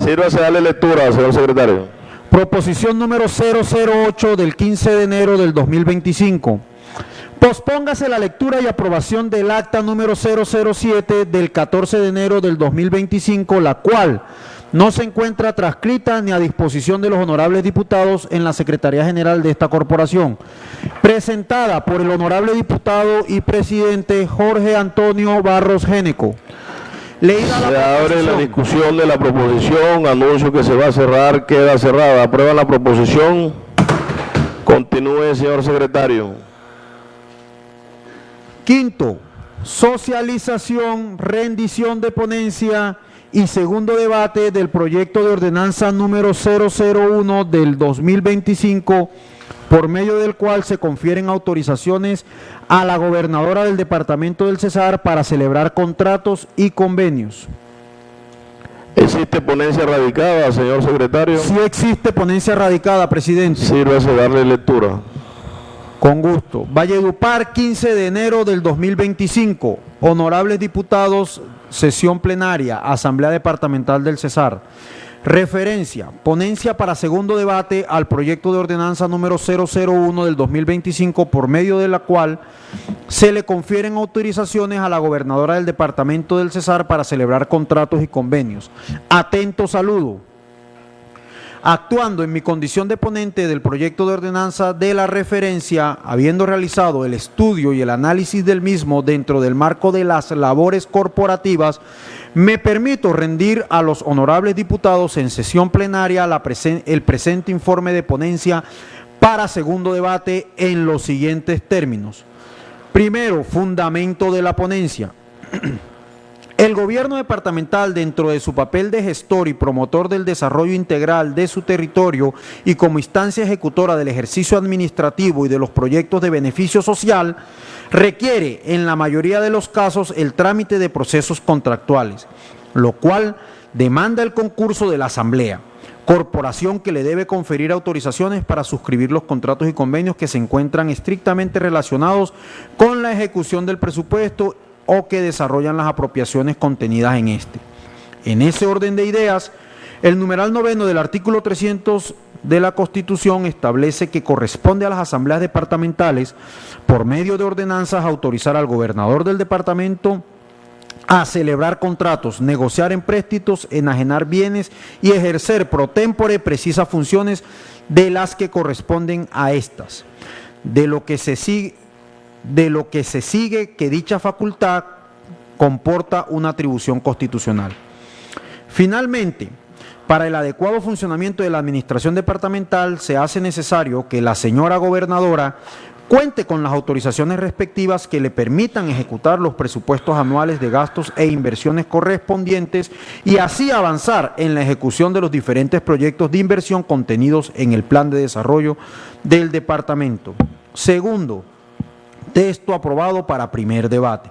Sírvase a darle lectura, señor secretario. Proposición número 008 del 15 de enero del 2025. Pospóngase la lectura y aprobación del acta número 007 del 14 de enero del 2025, la cual no se encuentra transcrita ni a disposición de los honorables diputados en la Secretaría General de esta corporación. Presentada por el honorable diputado y presidente Jorge Antonio Barros Géneco. Leída la Se abre la discusión de la proposición. Anuncio que se va a cerrar. Queda cerrada. Aprueban la proposición. Continúe, señor secretario. Quinto, socialización, rendición de ponencia y segundo debate del proyecto de ordenanza número 001 del 2025, por medio del cual se confieren autorizaciones a la gobernadora del departamento del Cesar para celebrar contratos y convenios. ¿Existe ponencia radicada, señor secretario? Sí existe ponencia radicada, presidente. Sírvase darle lectura. Con gusto. Valledupar, 15 de enero del 2025. Honorables diputados, sesión plenaria, Asamblea Departamental del Cesar. Referencia, ponencia para segundo debate al proyecto de ordenanza número 001 del 2025, por medio de la cual se le confieren autorizaciones a la gobernadora del departamento del Cesar para celebrar contratos y convenios. Atento saludo. Actuando en mi condición de ponente del proyecto de ordenanza de la referencia, habiendo realizado el estudio y el análisis del mismo dentro del marco de las labores corporativas, me permito rendir a los honorables diputados en sesión plenaria el presente informe de ponencia para segundo debate en los siguientes términos. Primero, fundamento de la ponencia. El gobierno departamental, dentro de su papel de gestor y promotor del desarrollo integral de su territorio y como instancia ejecutora del ejercicio administrativo y de los proyectos de beneficio social, requiere en la mayoría de los casos el trámite de procesos contractuales, lo cual demanda el concurso de la Asamblea, corporación que le debe conferir autorizaciones para suscribir los contratos y convenios que se encuentran estrictamente relacionados con la ejecución del presupuesto o que desarrollan las apropiaciones contenidas en este. En ese orden de ideas, el numeral 9 del artículo 300 de la Constitución establece que corresponde a las asambleas departamentales, por medio de ordenanzas, autorizar al gobernador del departamento a celebrar contratos, negociar empréstitos, enajenar bienes y ejercer pro tempore precisas funciones de las que corresponden a estas. De lo que se sigue que dicha facultad comporta una atribución constitucional. Finalmente, para el adecuado funcionamiento de la administración departamental se hace necesario que la señora gobernadora cuente con las autorizaciones respectivas que le permitan ejecutar los presupuestos anuales de gastos e inversiones correspondientes y así avanzar en la ejecución de los diferentes proyectos de inversión contenidos en el plan de desarrollo del departamento. Segundo, texto aprobado para primer debate.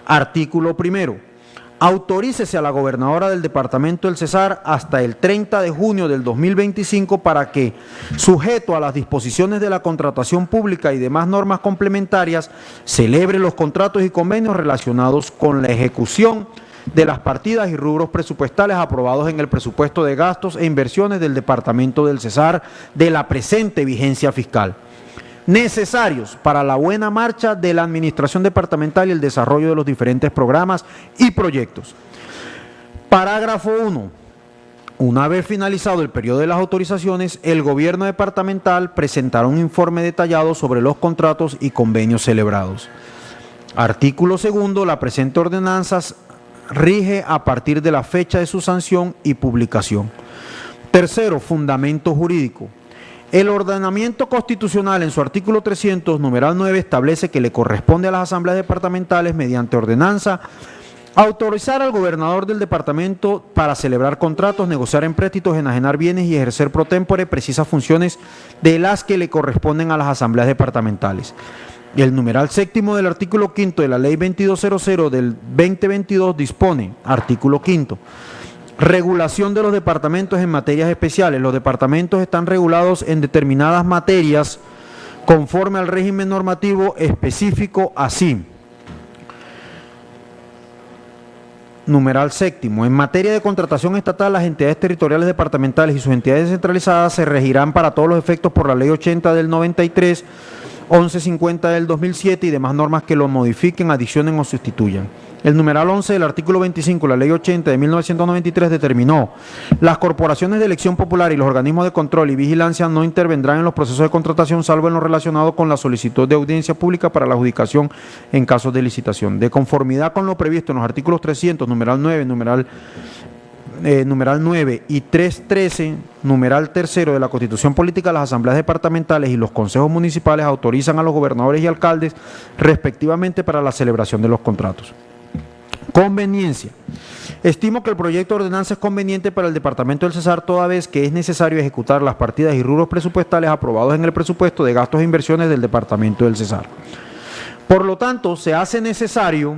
Artículo primero. Autorícese a la gobernadora del departamento del Cesar hasta el 30 de junio del 2025 para que, sujeto a las disposiciones de la contratación pública y demás normas complementarias, celebre los contratos y convenios relacionados con la ejecución de las partidas y rubros presupuestales aprobados en el presupuesto de gastos e inversiones del departamento del Cesar de la presente vigencia fiscal, necesarios para la buena marcha de la administración departamental y el desarrollo de los diferentes programas y proyectos. Parágrafo 1. Una vez finalizado el periodo de las autorizaciones, el gobierno departamental presentará un informe detallado sobre los contratos y convenios celebrados. Artículo 2. La presente ordenanza rige a partir de la fecha de su sanción y publicación. Tercero, fundamento jurídico. El ordenamiento constitucional en su artículo 300, numeral 9, establece que le corresponde a las asambleas departamentales, mediante ordenanza, autorizar al gobernador del departamento para celebrar contratos, negociar empréstitos, enajenar bienes y ejercer pro tempore precisas funciones de las que le corresponden a las asambleas departamentales. Y el numeral séptimo del artículo 5 de la Ley 2200 del 2022 dispone, artículo 5, regulación de los departamentos en materias especiales. Los departamentos están regulados en determinadas materias conforme al régimen normativo específico así. Numeral séptimo. En materia de contratación estatal, las entidades territoriales departamentales y sus entidades descentralizadas se regirán para todos los efectos por la Ley 80 del 93, 1150 del 2007 y demás normas que lo modifiquen, adicionen o sustituyan. El numeral 11 del artículo 25, la Ley 80 de 1993 determinó: las corporaciones de elección popular y los organismos de control y vigilancia no intervendrán en los procesos de contratación salvo en lo relacionado con la solicitud de audiencia pública para la adjudicación en casos de licitación. De conformidad con lo previsto en los artículos 300, numeral 9, numeral 9 y 313, numeral tercero de la Constitución Política, las asambleas departamentales y los consejos municipales autorizan a los gobernadores y alcaldes respectivamente para la celebración de los contratos. Conveniencia. Estimo que el proyecto de ordenanza es conveniente para el Departamento del Cesar toda vez que es necesario ejecutar las partidas y rubros presupuestales aprobados en el presupuesto de gastos e inversiones del Departamento del Cesar. Por lo tanto, se hace necesario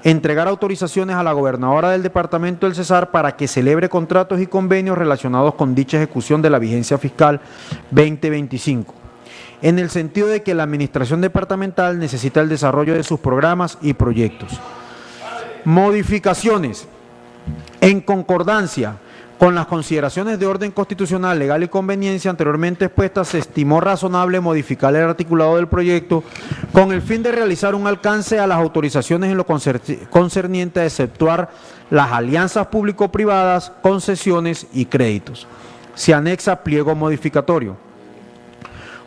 entregar autorizaciones a la gobernadora del Departamento del Cesar para que celebre contratos y convenios relacionados con dicha ejecución de la vigencia fiscal 2025, en el sentido de que la administración departamental necesita el desarrollo de sus programas y proyectos. Modificaciones. En concordancia con las consideraciones de orden constitucional, legal y conveniencia anteriormente expuestas, se estimó razonable modificar el articulado del proyecto con el fin de realizar un alcance a las autorizaciones en lo concerniente a exceptuar las alianzas público-privadas, concesiones y créditos. Se anexa pliego modificatorio.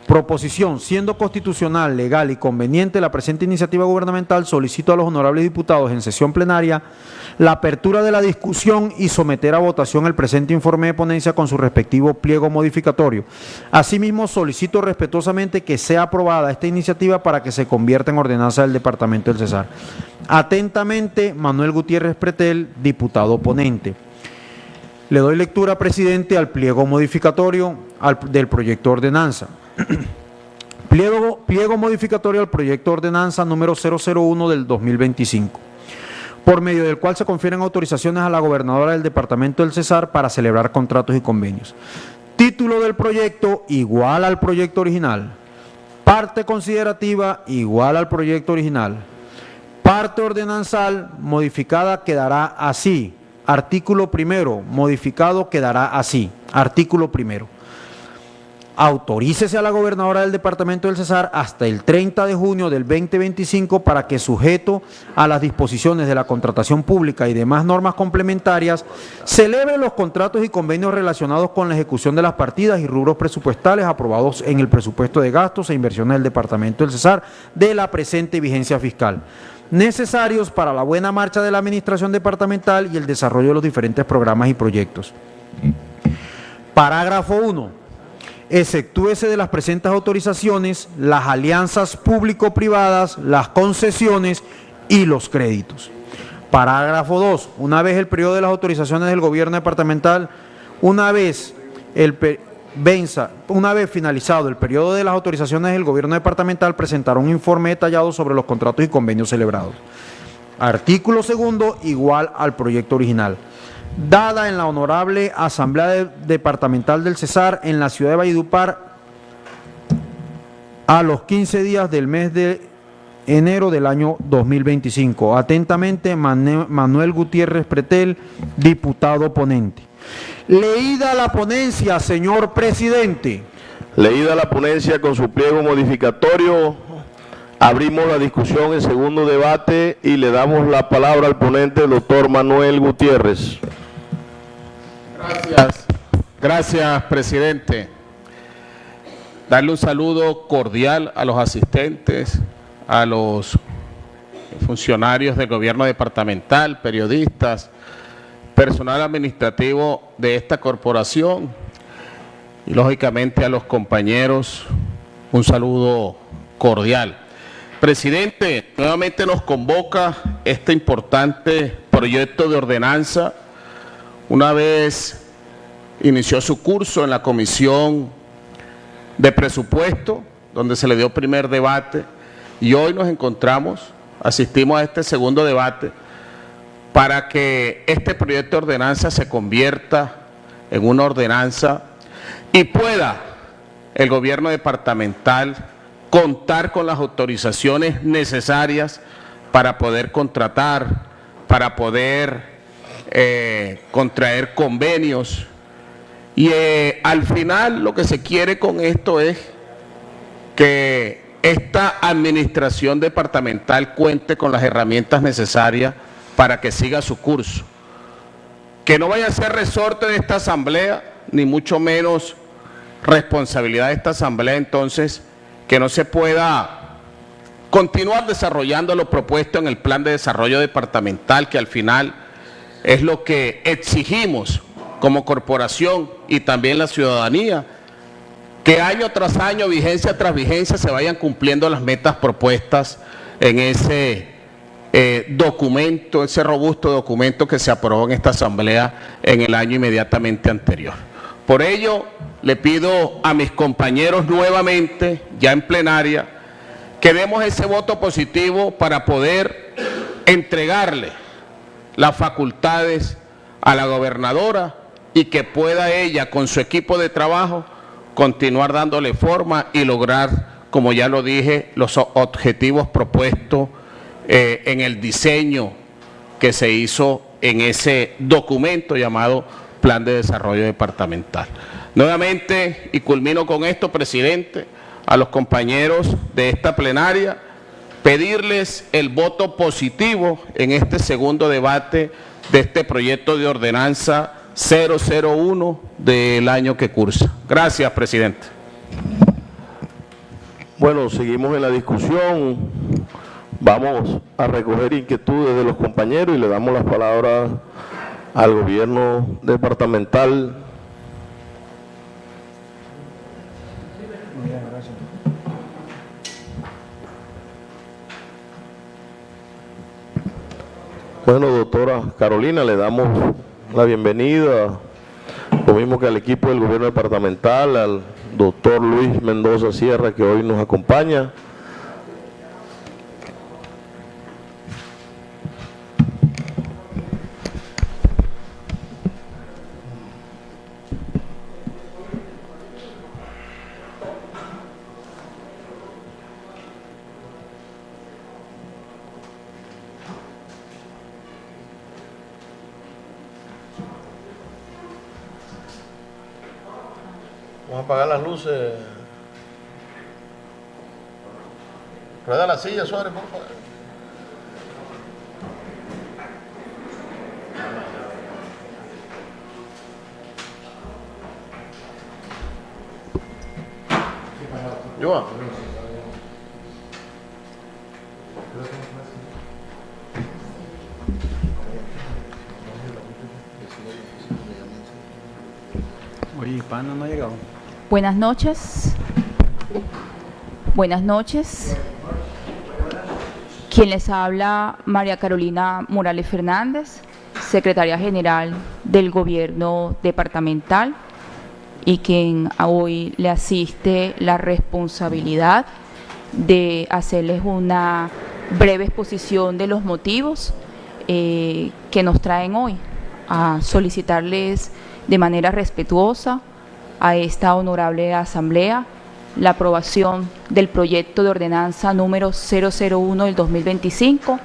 Proposición: siendo constitucional, legal y conveniente la presente iniciativa gubernamental, solicito a los honorables diputados en sesión plenaria la apertura de la discusión y someter a votación el presente informe de ponencia con su respectivo pliego modificatorio. Asimismo, solicito respetuosamente que sea aprobada esta iniciativa para que se convierta en ordenanza del Departamento del Cesar. Atentamente, Manuel Gutiérrez Pretel, diputado ponente. Le doy lectura, presidente, al pliego modificatorio del proyecto de ordenanza. Pliego modificatorio al proyecto de ordenanza número 001 del 2025, por medio del cual se confieren autorizaciones a la gobernadora del Departamento del Cesar para celebrar contratos y convenios. Título del proyecto igual al proyecto original. Parte considerativa igual al proyecto original. Parte ordenanzal modificada quedará así. Artículo primero, modificado quedará así. Artículo primero. Autorícese a la gobernadora del Departamento del Cesar hasta el 30 de junio del 2025 para que, sujeto a las disposiciones de la contratación pública y demás normas complementarias, celebre los contratos y convenios relacionados con la ejecución de las partidas y rubros presupuestales aprobados en el presupuesto de gastos e inversiones del Departamento del Cesar de la presente vigencia fiscal, necesarios para la buena marcha de la administración departamental y el desarrollo de los diferentes programas y proyectos. Parágrafo 1. Exceptúese de las presentes autorizaciones las alianzas público-privadas, las concesiones y los créditos. Parágrafo 2. Una vez el periodo de las autorizaciones del gobierno departamental, una vez finalizado el periodo de las autorizaciones del gobierno departamental, presentará un informe detallado sobre los contratos y convenios celebrados. Artículo segundo, igual al proyecto original. Dada en la Honorable Asamblea Departamental del Cesar en la ciudad de Valledupar a los 15 días del mes de enero del año 2025. Atentamente, Manuel Gutiérrez Pretel, diputado ponente. Leída la ponencia, señor presidente. Leída la ponencia con su pliego modificatorio, abrimos la discusión en segundo debate y le damos la palabra al ponente, el doctor Manuel Gutiérrez. Gracias, presidente. Darle un saludo cordial a los asistentes, a los funcionarios del gobierno departamental, periodistas, personal administrativo de esta corporación y lógicamente a los compañeros, un saludo cordial. Presidente, nuevamente nos convoca este importante proyecto de ordenanza. Una vez inició su curso en la Comisión de Presupuesto, donde se le dio primer debate, y hoy nos encontramos, asistimos a este segundo debate, para que este proyecto de ordenanza se convierta en una ordenanza y pueda el gobierno departamental contar con las autorizaciones necesarias para poder contratar, para poder contraer convenios. Y al final lo que se quiere con esto es que esta administración departamental cuente con las herramientas necesarias para que siga su curso. Que no vaya a ser resorte de esta asamblea, ni mucho menos responsabilidad de esta asamblea, entonces, que no se pueda continuar desarrollando lo propuesto en el plan de desarrollo departamental, que al final es lo que exigimos como corporación y también la ciudadanía, que año tras año, vigencia tras vigencia, se vayan cumpliendo las metas propuestas en ese documento, ese robusto documento que se aprobó en esta asamblea en el año inmediatamente anterior. Por ello, le pido a mis compañeros nuevamente, ya en plenaria, que demos ese voto positivo para poder entregarle las facultades a la gobernadora y que pueda ella, con su equipo de trabajo, continuar dándole forma y lograr, como ya lo dije, los objetivos propuestos en el diseño que se hizo en ese documento llamado Plan de Desarrollo Departamental. Nuevamente, y culmino con esto, presidente, a los compañeros de esta plenaria, pedirles el voto positivo en este segundo debate de este proyecto de ordenanza 001 del año que cursa. Gracias, presidente. Bueno, seguimos en la discusión. Vamos a recoger inquietudes de los compañeros y le damos las palabras al gobierno departamental. Bueno, doctora Carolina, le damos la bienvenida, lo mismo que al equipo del gobierno departamental, al doctor Luis Mendoza Sierra, que hoy nos acompaña. Vamos a apagar las luces. Rueda la silla, Suárez, por favor. Joa. Oye, pana no ha llegado. Buenas noches. Buenas noches. Quien les habla, María Carolina Morales Fernández, secretaria general del Gobierno Departamental, y quien hoy le asiste la responsabilidad de hacerles una breve exposición de los motivos que nos traen hoy a solicitarles de manera respetuosa a esta honorable asamblea la aprobación del proyecto de ordenanza número 001 del 2025,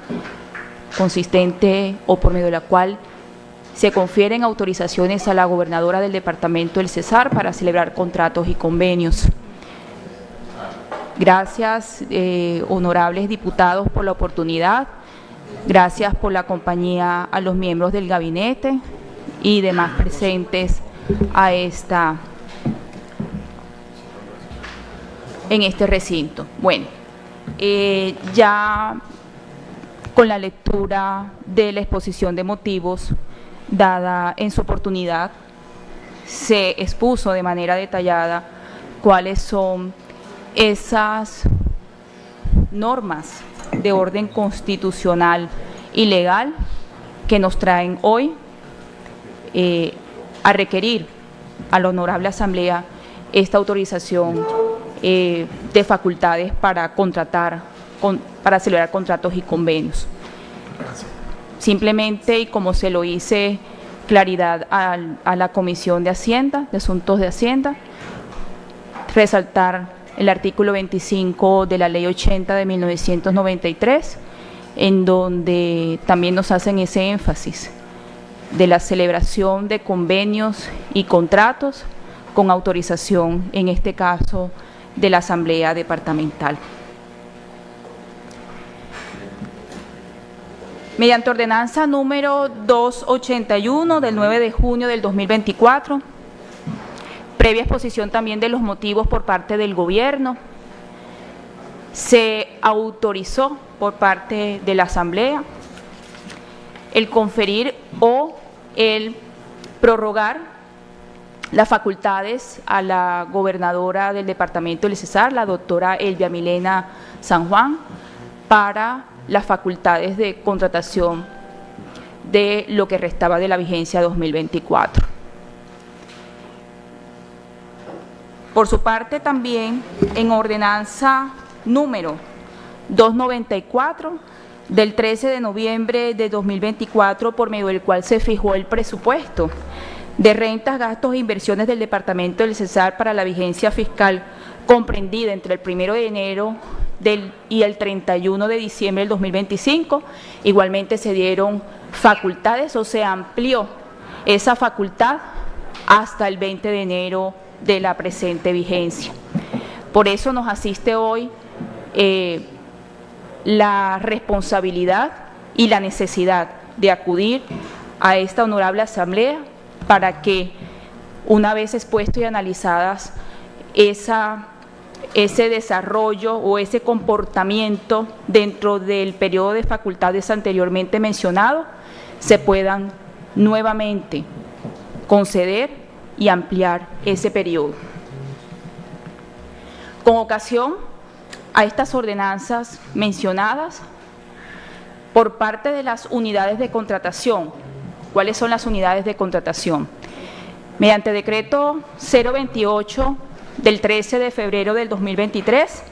consistente o por medio de la cual se confieren autorizaciones a la gobernadora del departamento del Cesar para celebrar contratos y convenios. Gracias, honorables diputados, por la oportunidad. Gracias por la compañía a los miembros del gabinete y demás presentes en este recinto. Bueno, ya con la lectura de la exposición de motivos dada en su oportunidad, se expuso de manera detallada cuáles son esas normas de orden constitucional y legal que nos traen hoy a requerir a la honorable asamblea esta autorización de facultades para contratar, para celebrar contratos y convenios. Simplemente, y como se lo hice claridad a la Comisión de Hacienda, de Asuntos de Hacienda, resaltar el artículo 25 de la Ley 80 de 1993, en donde también nos hacen ese énfasis, de la celebración de convenios y contratos con autorización, en este caso, de la Asamblea Departamental. Mediante ordenanza número 281 del 9 de junio del 2024, previa exposición también de los motivos por parte del Gobierno, se autorizó por parte de la Asamblea el conferir o el prorrogar las facultades a la gobernadora del departamento del Cesar, la doctora Elvia Milena San Juan, para las facultades de contratación de lo que restaba de la vigencia 2024. Por su parte, también en ordenanza número 294 del 13 de noviembre de 2024, por medio del cual se fijó el presupuesto de rentas, gastos e inversiones del Departamento del Cesar para la vigencia fiscal comprendida entre el 1 de enero y el 31 de diciembre del 2025. Igualmente se dieron facultades o se amplió esa facultad hasta el 20 de enero de la presente vigencia. Por eso nos asiste hoy la responsabilidad y la necesidad de acudir a esta honorable asamblea para que, una vez expuesto y analizadas ese desarrollo o ese comportamiento dentro del periodo de facultades anteriormente mencionado, se puedan nuevamente conceder y ampliar ese periodo. Con ocasión a estas ordenanzas mencionadas, por parte de las unidades de contratación, ¿cuáles son las unidades de contratación? Mediante decreto 028 del 13 de febrero del 2023,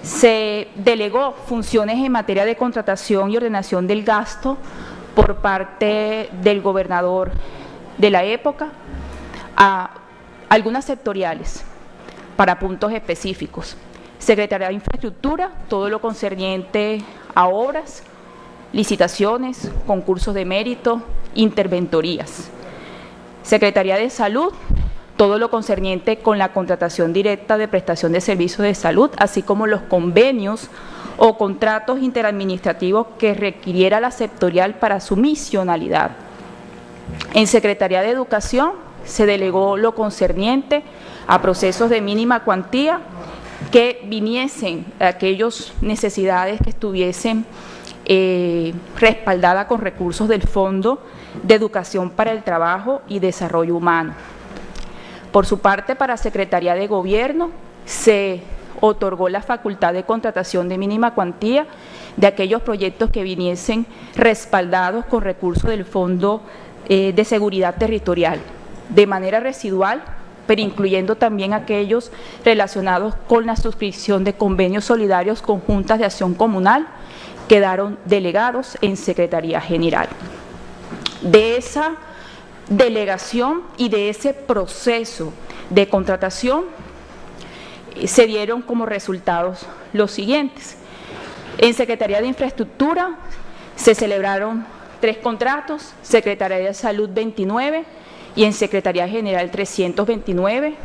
se delegó funciones en materia de contratación y ordenación del gasto por parte del gobernador de la época a algunas sectoriales para puntos específicos. Secretaría de Infraestructura, todo lo concerniente a obras, licitaciones, concursos de mérito, interventorías. Secretaría de Salud, todo lo concerniente con la contratación directa de prestación de servicios de salud, así como los convenios o contratos interadministrativos que requiriera la sectorial para su misionalidad. En Secretaría de Educación se delegó lo concerniente a procesos de mínima cuantía que viniesen aquellas necesidades que estuviesen respaldadas con recursos del Fondo de Educación para el Trabajo y Desarrollo Humano. Por su parte, para Secretaría de Gobierno se otorgó la facultad de contratación de mínima cuantía de aquellos proyectos que viniesen respaldados con recursos del Fondo de Seguridad Territorial, de manera residual, pero incluyendo también aquellos relacionados con la suscripción de convenios solidarios con juntas de acción comunal, quedaron delegados en Secretaría General. De esa delegación y de ese proceso de contratación se dieron como resultados los siguientes. En Secretaría de Infraestructura se celebraron 3 contratos, Secretaría de Salud 29 y en Secretaría General 329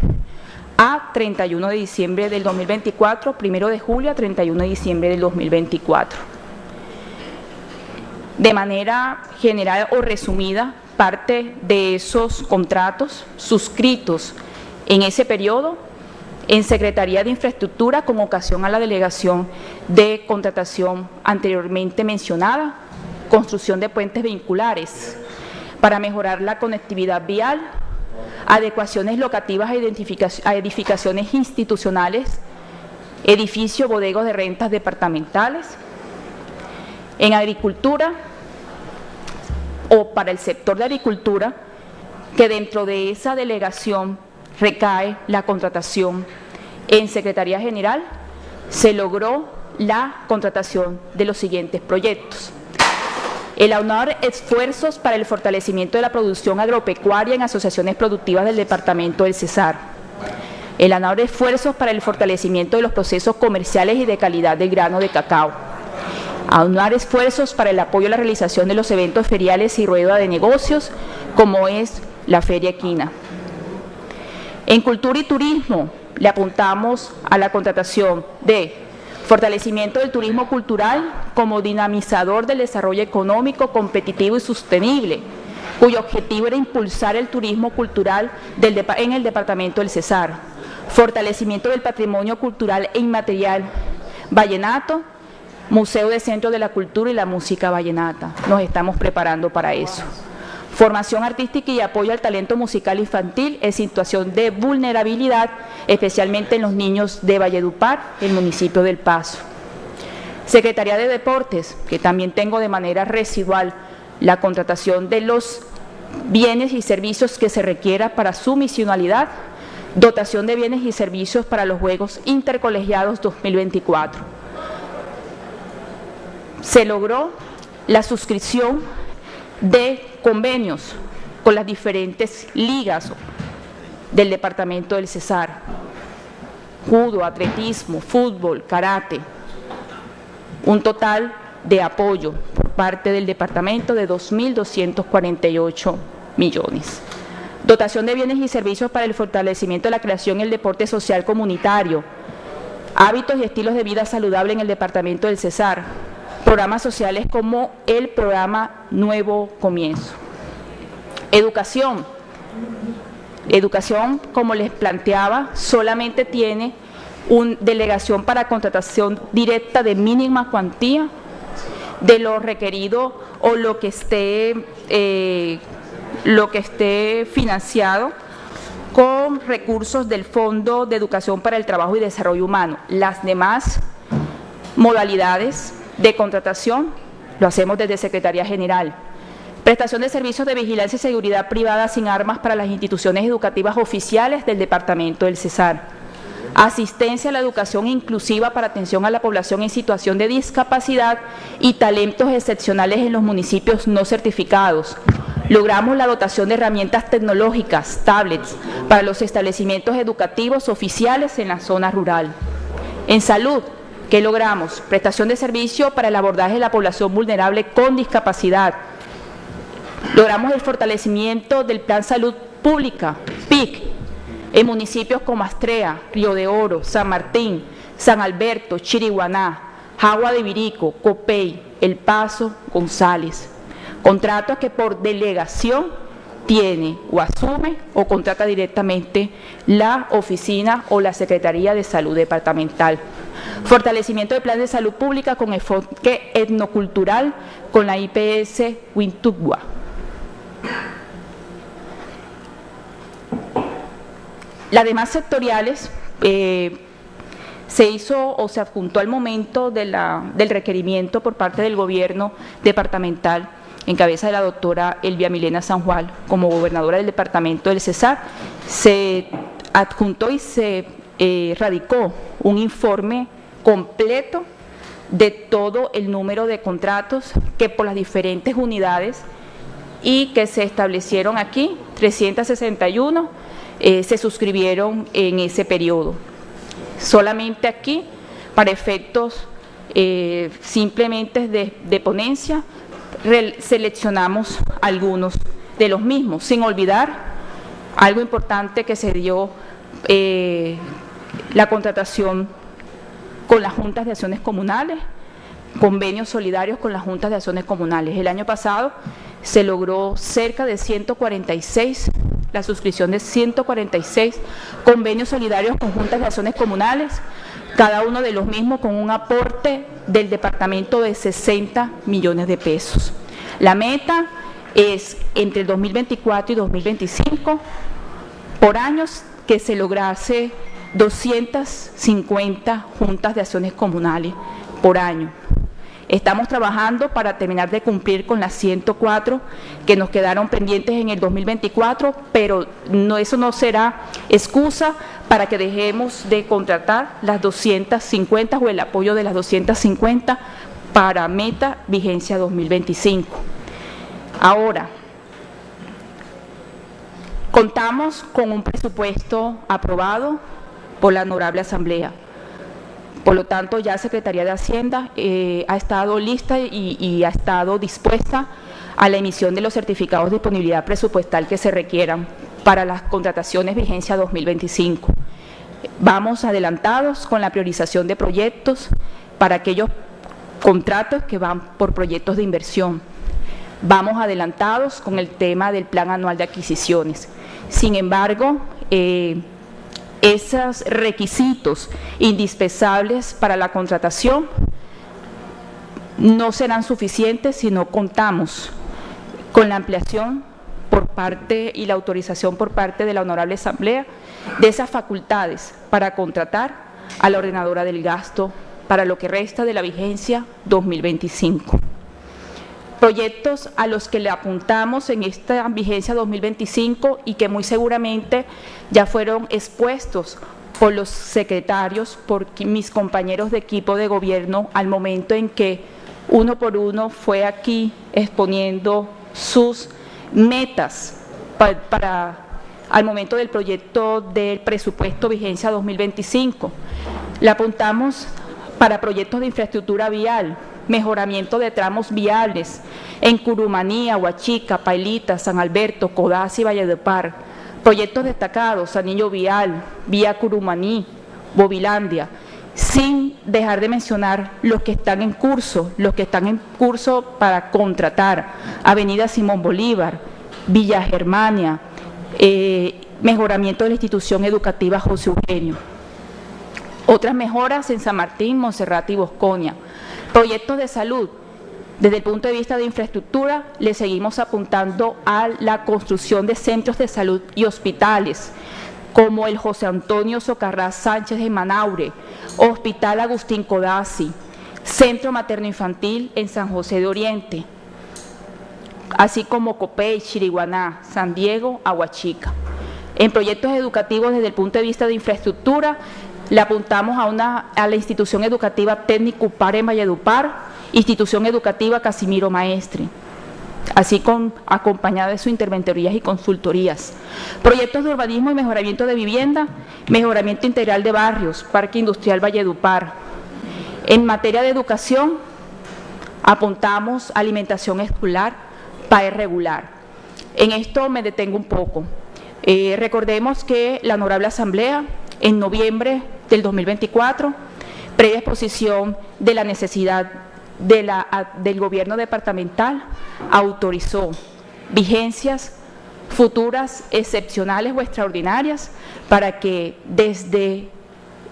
a 31 de diciembre del 2024, 1 de julio a 31 de diciembre del 2024. De manera general o resumida, parte de esos contratos suscritos en ese periodo en Secretaría de Infraestructura con ocasión a la delegación de contratación anteriormente mencionada, construcción de puentes vinculares para mejorar la conectividad vial, adecuaciones locativas a edificaciones institucionales, edificio, bodegas de rentas departamentales. En agricultura o para el sector de agricultura, que dentro de esa delegación recae la contratación en Secretaría General, se logró la contratación de los siguientes proyectos. El aunar esfuerzos para el fortalecimiento de la producción agropecuaria en asociaciones productivas del Departamento del Cesar. El aunar esfuerzos para el fortalecimiento de los procesos comerciales y de calidad del grano de cacao. aunar esfuerzos para el apoyo a la realización de los eventos feriales y rueda de negocios, como es la Feria Equina. En cultura y turismo le apuntamos a la contratación de fortalecimiento del turismo cultural como dinamizador del desarrollo económico, competitivo y sostenible, cuyo objetivo era impulsar el turismo cultural en el departamento del Cesar. Fortalecimiento del patrimonio cultural e inmaterial vallenato, Museo de Centro de la Cultura y la Música Vallenata. Nos estamos preparando para eso. Formación artística y apoyo al talento musical infantil en situación de vulnerabilidad, especialmente en los niños de Valledupar, el municipio del Paso. Secretaría de Deportes, que también tengo de manera residual la contratación de los bienes y servicios que se requiera para su misionalidad, dotación de bienes y servicios para los Juegos Intercolegiados 2024. Se logró la suscripción de convenios con las diferentes ligas del departamento del Cesar: judo, atletismo, fútbol, karate. Un total de apoyo por parte del departamento de 2.248 millones. Dotación de bienes y servicios para el fortalecimiento de la creación y el deporte social comunitario. Hábitos y estilos de vida saludable en el departamento del Cesar. Programas sociales como el programa Nuevo Comienzo. Educación. Educación, como les planteaba, solamente tiene una delegación para contratación directa de mínima cuantía de lo requerido o lo que esté financiado con recursos del Fondo de Educación para el Trabajo y Desarrollo Humano. Las demás modalidades de contratación lo hacemos desde Secretaría General. Prestación de servicios de vigilancia y seguridad privada sin armas para las instituciones educativas oficiales del departamento del Cesar. Asistencia a la educación inclusiva para atención a la población en situación de discapacidad y talentos excepcionales en los municipios no certificados. Logramos la dotación de herramientas tecnológicas, tablets, para los establecimientos educativos oficiales en la zona rural. En salud, ¿qué logramos? Prestación de servicio para el abordaje de la población vulnerable con discapacidad. Logramos el fortalecimiento del Plan Salud Pública, PIC, en municipios como Astrea, Río de Oro, San Martín, San Alberto, Chiriguaná, Jagua de Ibirico, Copey, El Paso, González. Contratos que por delegación tiene o asume o contrata directamente la oficina o la Secretaría de Salud Departamental. Fortalecimiento del Plan de Salud Pública con enfoque etnocultural con la IPS Huintugua. Las demás sectoriales se hizo o se adjuntó al momento del requerimiento por parte del gobierno departamental, en cabeza de la doctora Elvia Milena San Juan, como gobernadora del departamento del Cesar. Se adjuntó y se radicó un informe completo de todo el número de contratos que por las diferentes unidades y que se establecieron aquí, 361, se suscribieron en ese periodo. Solamente aquí, para efectos simplemente de ponencia, seleccionamos algunos de los mismos, sin olvidar algo importante que se dio, la contratación con las juntas de acciones comunales, convenios solidarios con las juntas de acciones comunales. El año pasado se logró cerca de 146, la suscripción de 146 convenios solidarios con juntas de acciones comunales, cada uno de los mismos con un aporte del departamento de 60 millones de pesos. La meta es entre el 2024 y 2025, por años, que se lograse 250 juntas de acciones comunales por año. Estamos trabajando para terminar de cumplir con las 104 que nos quedaron pendientes en el 2024, pero eso no será excusa para que dejemos de contratar las 250 o el apoyo de las 250 para meta vigencia 2025. Ahora, contamos con un presupuesto aprobado por la Honorable Asamblea. Por lo tanto, ya Secretaría de Hacienda ha estado lista y ha estado dispuesta a la emisión de los certificados de disponibilidad presupuestal que se requieran para las contrataciones vigencia 2025. Vamos adelantados con la priorización de proyectos para aquellos contratos que van por proyectos de inversión. Vamos adelantados con el tema del Plan Anual de Adquisiciones. Sin embargo, esos requisitos indispensables para la contratación no serán suficientes si no contamos con la ampliación por parte y la autorización por parte de la Honorable Asamblea de esas facultades para contratar a la ordenadora del gasto para lo que resta de la vigencia 2025. Proyectos a los que le apuntamos en esta vigencia 2025 y que muy seguramente ya fueron expuestos por los secretarios, por mis compañeros de equipo de gobierno al momento en que uno por uno fue aquí exponiendo sus metas al momento del proyecto del presupuesto vigencia 2025. Le apuntamos para proyectos de infraestructura vial, mejoramiento de tramos viales en Curumaní, Aguachica, Pailita, San Alberto, Codazzi y Valledupar. Proyectos destacados, anillo vial, vía Curumaní, Bovilandia, sin dejar de mencionar los que están en curso, para contratar, Avenida Simón Bolívar, Villa Germania, mejoramiento de la institución educativa José Eugenio. Otras mejoras en San Martín, Monserrate y Bosconia. Proyectos de salud. Desde el punto de vista de infraestructura, le seguimos apuntando a la construcción de centros de salud y hospitales, como el José Antonio Socarrás Sánchez de Manaure, Hospital Agustín Codazzi, Centro Materno Infantil en San José de Oriente, así como Copey, Chiriguaná, San Diego, Aguachica. En proyectos educativos, desde el punto de vista de infraestructura, le apuntamos a la institución educativa Técnico UPAR en Valledupar, institución educativa Casimiro Maestre, así acompañada de sus interventorías y consultorías. Proyectos de urbanismo y mejoramiento de vivienda, mejoramiento integral de barrios, Parque Industrial Valledupar. En materia de educación, apuntamos alimentación escolar, PAE regular. En esto me detengo un poco. Recordemos que la Honorable Asamblea, en noviembre del 2024, previa exposición de la necesidad del gobierno departamental, autorizó vigencias futuras excepcionales o extraordinarias para que desde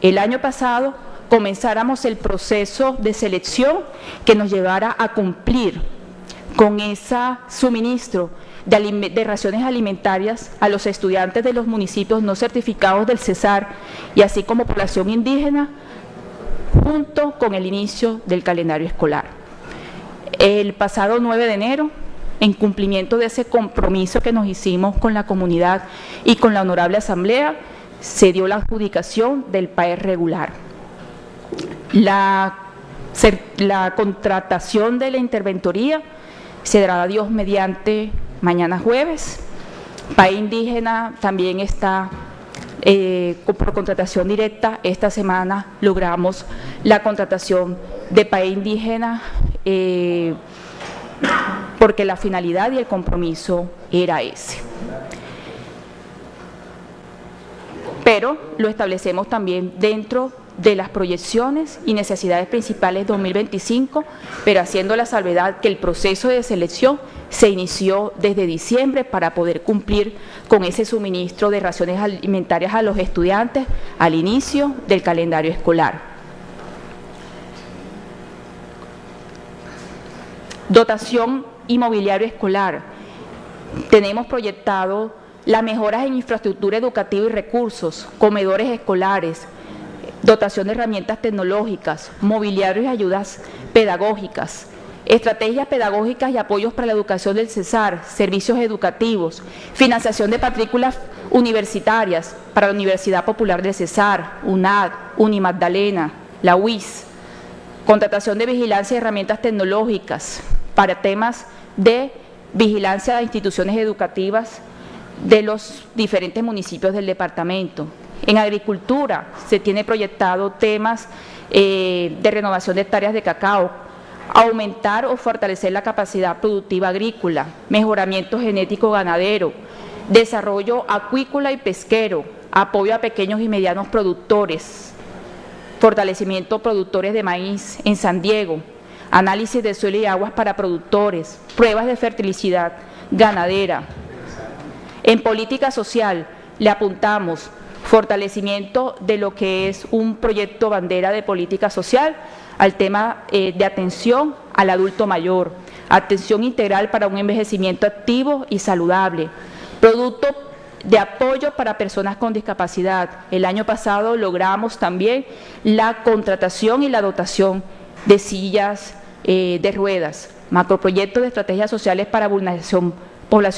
el año pasado comenzáramos el proceso de selección que nos llevara a cumplir con ese suministro de raciones alimentarias a los estudiantes de los municipios no certificados del CESAR y así como población indígena, junto con el inicio del calendario escolar. El pasado 9 de enero, en cumplimiento de ese compromiso que nos hicimos con la comunidad y con la Honorable Asamblea, se dio la adjudicación del PAE regular. La contratación de la interventoría se dará Dios mediante mañana jueves. PAE indígena también está por contratación directa. Esta semana logramos la contratación de PAE indígena porque la finalidad y el compromiso era ese. Pero lo establecemos también dentro de las proyecciones y necesidades principales 2025, pero haciendo la salvedad que el proceso de selección se inició desde diciembre para poder cumplir con ese suministro de raciones alimentarias a los estudiantes al inicio del calendario escolar. Dotación inmobiliario escolar. Tenemos proyectado las mejoras en infraestructura educativa y recursos, comedores escolares, dotación de herramientas tecnológicas, mobiliario y ayudas pedagógicas, estrategias pedagógicas y apoyos para la educación del CESAR, servicios educativos, financiación de matrículas universitarias para la Universidad Popular del CESAR, UNAD, Unimagdalena, la UIS, contratación de vigilancia y herramientas tecnológicas para temas de vigilancia de instituciones educativas de los diferentes municipios del departamento, En agricultura se tiene proyectado temas de renovación de hectáreas de cacao, aumentar o fortalecer la capacidad productiva agrícola, mejoramiento genético ganadero, desarrollo acuícola y pesquero, apoyo a pequeños y medianos productores, fortalecimiento productores de maíz en San Diego, análisis de suelo y aguas para productores, pruebas de fertilidad ganadera. En política social le apuntamos fortalecimiento de lo que es un proyecto bandera de política social al tema de atención al adulto mayor, atención integral para un envejecimiento activo y saludable, producto de apoyo para personas con discapacidad. El año pasado logramos también la contratación y la dotación de sillas de ruedas, macroproyectos de estrategias sociales para población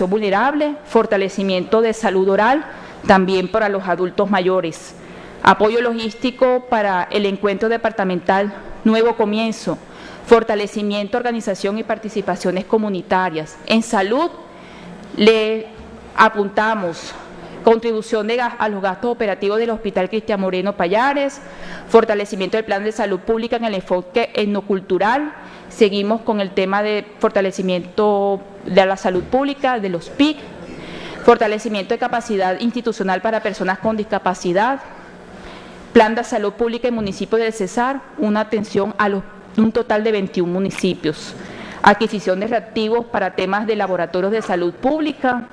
vulnerable, fortalecimiento de salud oral, también para los adultos mayores, apoyo logístico para el encuentro departamental Nuevo Comienzo, fortalecimiento, organización y participaciones comunitarias. En salud le apuntamos contribución a los gastos operativos del Hospital Cristian Moreno Pallares, fortalecimiento del plan de salud pública en el enfoque etnocultural. Seguimos con el tema de fortalecimiento de la salud pública, de los PIC, fortalecimiento de capacidad institucional para personas con discapacidad, plan de salud pública en municipios del Cesar, una atención a un total de 21 municipios, adquisición de reactivos para temas de laboratorios de salud pública,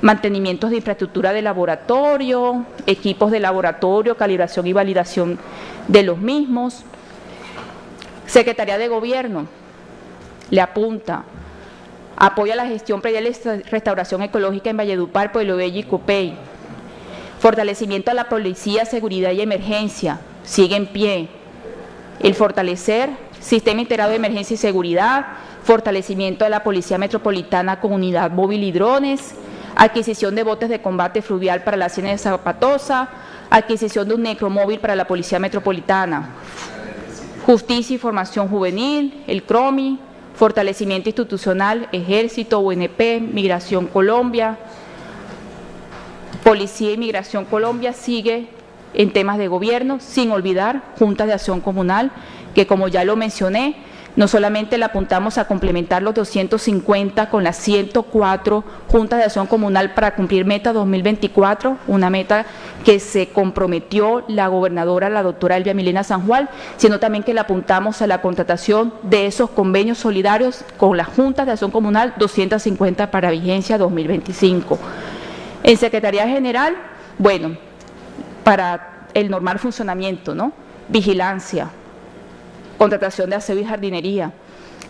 mantenimientos de infraestructura de laboratorio, equipos de laboratorio, calibración y validación de los mismos. Secretaría de Gobierno le apunta, apoya la gestión predial y restauración ecológica en Valledupar, Pueblo Bello y Copey. Fortalecimiento a la policía, seguridad y emergencia, sigue en pie. El fortalecer sistema integrado de emergencia y seguridad, fortalecimiento de la Policía Metropolitana con unidad móvil y drones, adquisición de botes de combate fluvial para la Hacienda de Zapatosa, adquisición de un necromóvil para la Policía Metropolitana, justicia y formación juvenil, el CROMI, fortalecimiento institucional, Ejército, UNP, Migración Colombia, Policía y Migración Colombia sigue en temas de gobierno, sin olvidar Juntas de Acción Comunal, que como ya lo mencioné, no solamente le apuntamos a complementar los 250 con las 104 Juntas de Acción Comunal para cumplir meta 2024, una meta que se comprometió la gobernadora, la doctora Elvia Milena San Juan, sino también que le apuntamos a la contratación de esos convenios solidarios con las Juntas de Acción Comunal, 250 para vigencia 2025. En Secretaría General, bueno, para el normal funcionamiento, ¿no? Vigilancia, contratación de aseo y jardinería,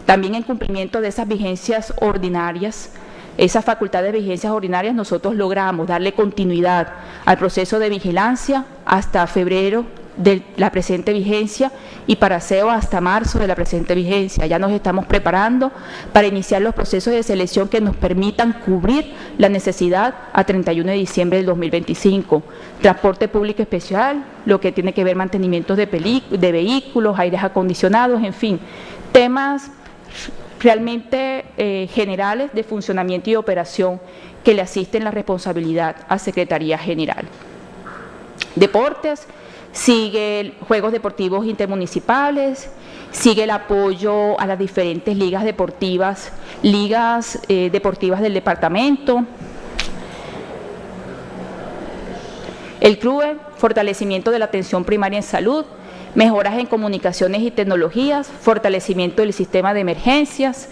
también en cumplimiento de esas vigencias ordinarias, esas facultades de vigencias ordinarias, nosotros logramos darle continuidad al proceso de vigilancia hasta febrero de la presente vigencia y para aseo hasta marzo de la presente vigencia. Ya nos estamos preparando para iniciar los procesos de selección que nos permitan cubrir la necesidad a 31 de diciembre del 2025. Transporte público especial, lo que tiene que ver mantenimientos de vehículos, aires acondicionados, en fin, temas realmente generales de funcionamiento y operación que le asisten la responsabilidad a Secretaría General. Deportes, sigue Juegos Deportivos Intermunicipales, sigue el apoyo a las diferentes ligas deportivas del departamento. El CRUE, fortalecimiento de la atención primaria en salud, mejoras en comunicaciones y tecnologías, fortalecimiento del sistema de emergencias,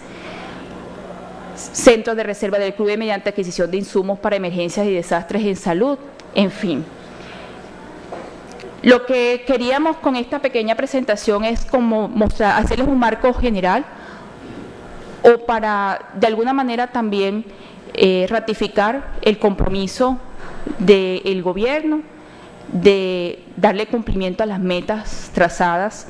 centros de reserva del CRUE mediante adquisición de insumos para emergencias y desastres en salud, en fin. Lo que queríamos con esta pequeña presentación es como mostrar, hacerles un marco general o para de alguna manera también ratificar el compromiso del gobierno de darle cumplimiento a las metas trazadas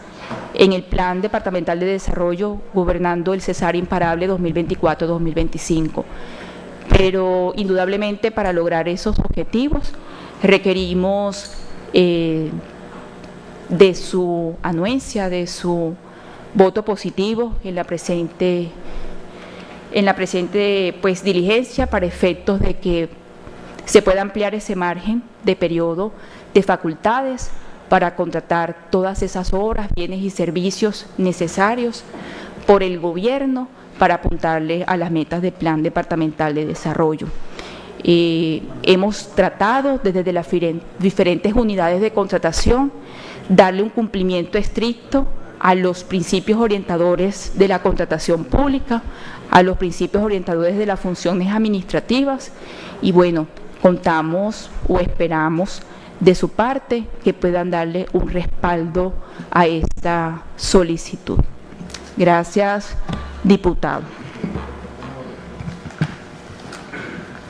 en el Plan Departamental de Desarrollo Gobernando el Cesar Imparable 2024-2025. Pero indudablemente para lograr esos objetivos requerimos de su anuencia, de su voto positivo en la presente pues, diligencia para efectos de que se pueda ampliar ese margen de periodo de facultades para contratar todas esas obras, bienes y servicios necesarios por el gobierno para apuntarle a las metas del Plan Departamental de Desarrollo. Hemos tratado desde las diferentes unidades de contratación darle un cumplimiento estricto a los principios orientadores de la contratación pública, a los principios orientadores de las funciones administrativas y bueno, contamos o esperamos de su parte que puedan darle un respaldo a esta solicitud. Gracias, diputado.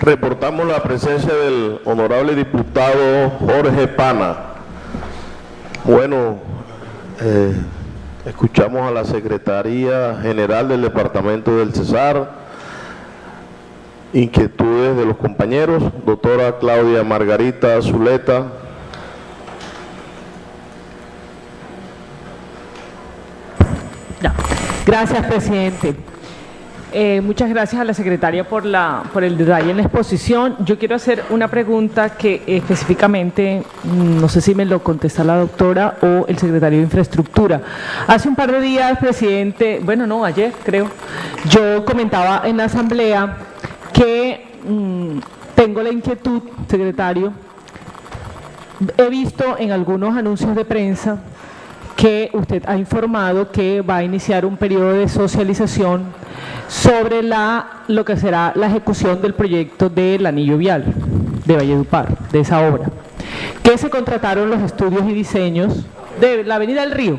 Reportamos la presencia del honorable diputado Jorge Pana. Bueno, escuchamos a la Secretaría General del Departamento del Cesar. Inquietudes de los compañeros. Doctora Claudia Margarita Zuleta. Gracias, presidente. Muchas gracias a la secretaria por el detalle en la exposición. Yo quiero hacer una pregunta que específicamente, no sé si me lo contesta la doctora o el secretario de Infraestructura. Hace un par de días, presidente, bueno, no, ayer creo, yo comentaba en la asamblea que tengo la inquietud, secretario, he visto en algunos anuncios de prensa que usted ha informado que va a iniciar un periodo de socialización sobre lo que será la ejecución del proyecto del anillo vial de Valledupar, de esa obra, que se contrataron los estudios y diseños de la Avenida del Río,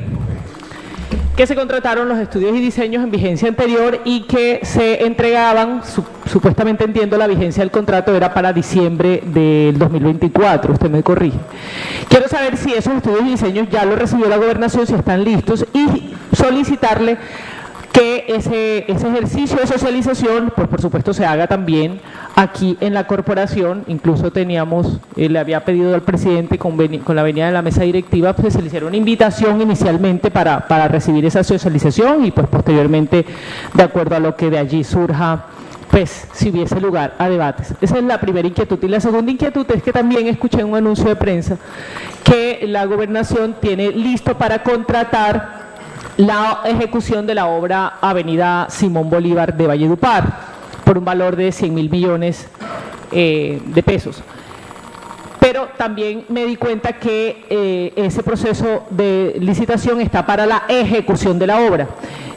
que se contrataron los estudios y diseños en vigencia anterior y que se entregaban, supuestamente entiendo la vigencia del contrato era para diciembre del 2024, usted me corrige. Quiero saber si esos estudios y diseños ya los recibió la gobernación, si están listos y solicitarle que ese ejercicio de socialización, pues por supuesto se haga también aquí en la corporación. Incluso teníamos, le había pedido al presidente con la venida de la mesa directiva, pues se le hiciera una invitación inicialmente para recibir esa socialización y pues posteriormente, de acuerdo a lo que de allí surja, pues si hubiese lugar a debates. Esa es la primera inquietud. Y la segunda inquietud es que también escuché en un anuncio de prensa que la gobernación tiene listo para contratar la ejecución de la obra Avenida Simón Bolívar de Valledupar por un valor de 100.000 millones de pesos. Pero también me di cuenta que ese proceso de licitación está para la ejecución de la obra.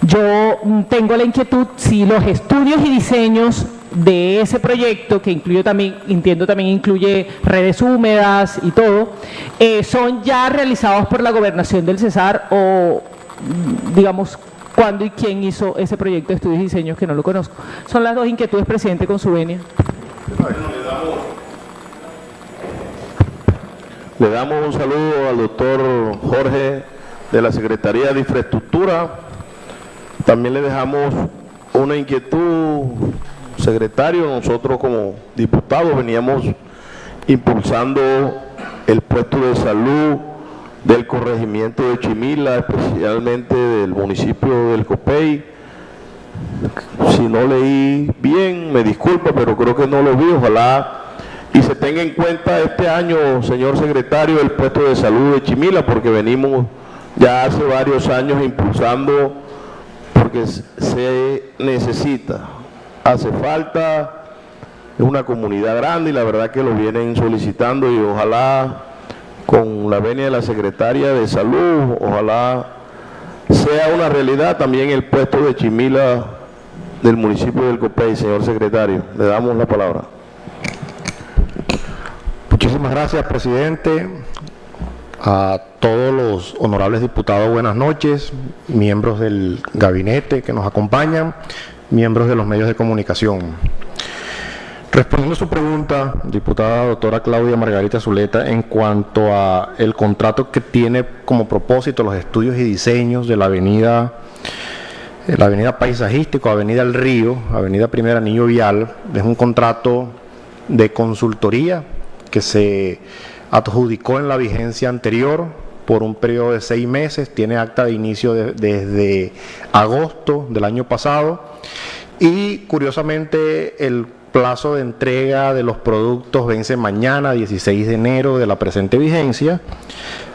Yo tengo la inquietud si los estudios y diseños de ese proyecto, que incluye también, entiendo también incluye redes húmedas y todo, son ya realizados por la gobernación del Cesar o digamos, ¿cuándo y quién hizo ese proyecto de estudios y diseños que no lo conozco? Son las dos inquietudes, presidente, con su venia. Le damos un saludo al doctor Jorge de la Secretaría de Infraestructura. También le dejamos una inquietud, secretario. Nosotros como diputados veníamos impulsando el puesto de salud del corregimiento de Chimila, especialmente del municipio del Copey. Si no leí bien, me disculpa, pero creo que no lo vi. Ojalá y se tenga en cuenta este año, señor secretario, el puesto de salud de Chimila, porque venimos ya hace varios años impulsando, porque se necesita, hace falta, es una comunidad grande y la verdad que lo vienen solicitando y ojalá con la venia de la secretaria de salud, ojalá sea una realidad también el puesto de Chimila del municipio del Copey. Señor secretario, le damos la palabra. Muchísimas gracias, presidente. A todos los honorables diputados, buenas noches, miembros del gabinete que nos acompañan, miembros de los medios de comunicación. Respondiendo a su pregunta, diputada doctora Claudia Margarita Zuleta, en cuanto a el contrato que tiene como propósito los estudios y diseños de la avenida Paisajístico, Avenida El Río, Avenida Primer Anillo Vial, es un contrato de consultoría que se adjudicó en la vigencia anterior por un periodo de 6 meses, tiene acta de inicio desde agosto del año pasado y curiosamente el plazo de entrega de los productos vence mañana, 16 de enero de la presente vigencia.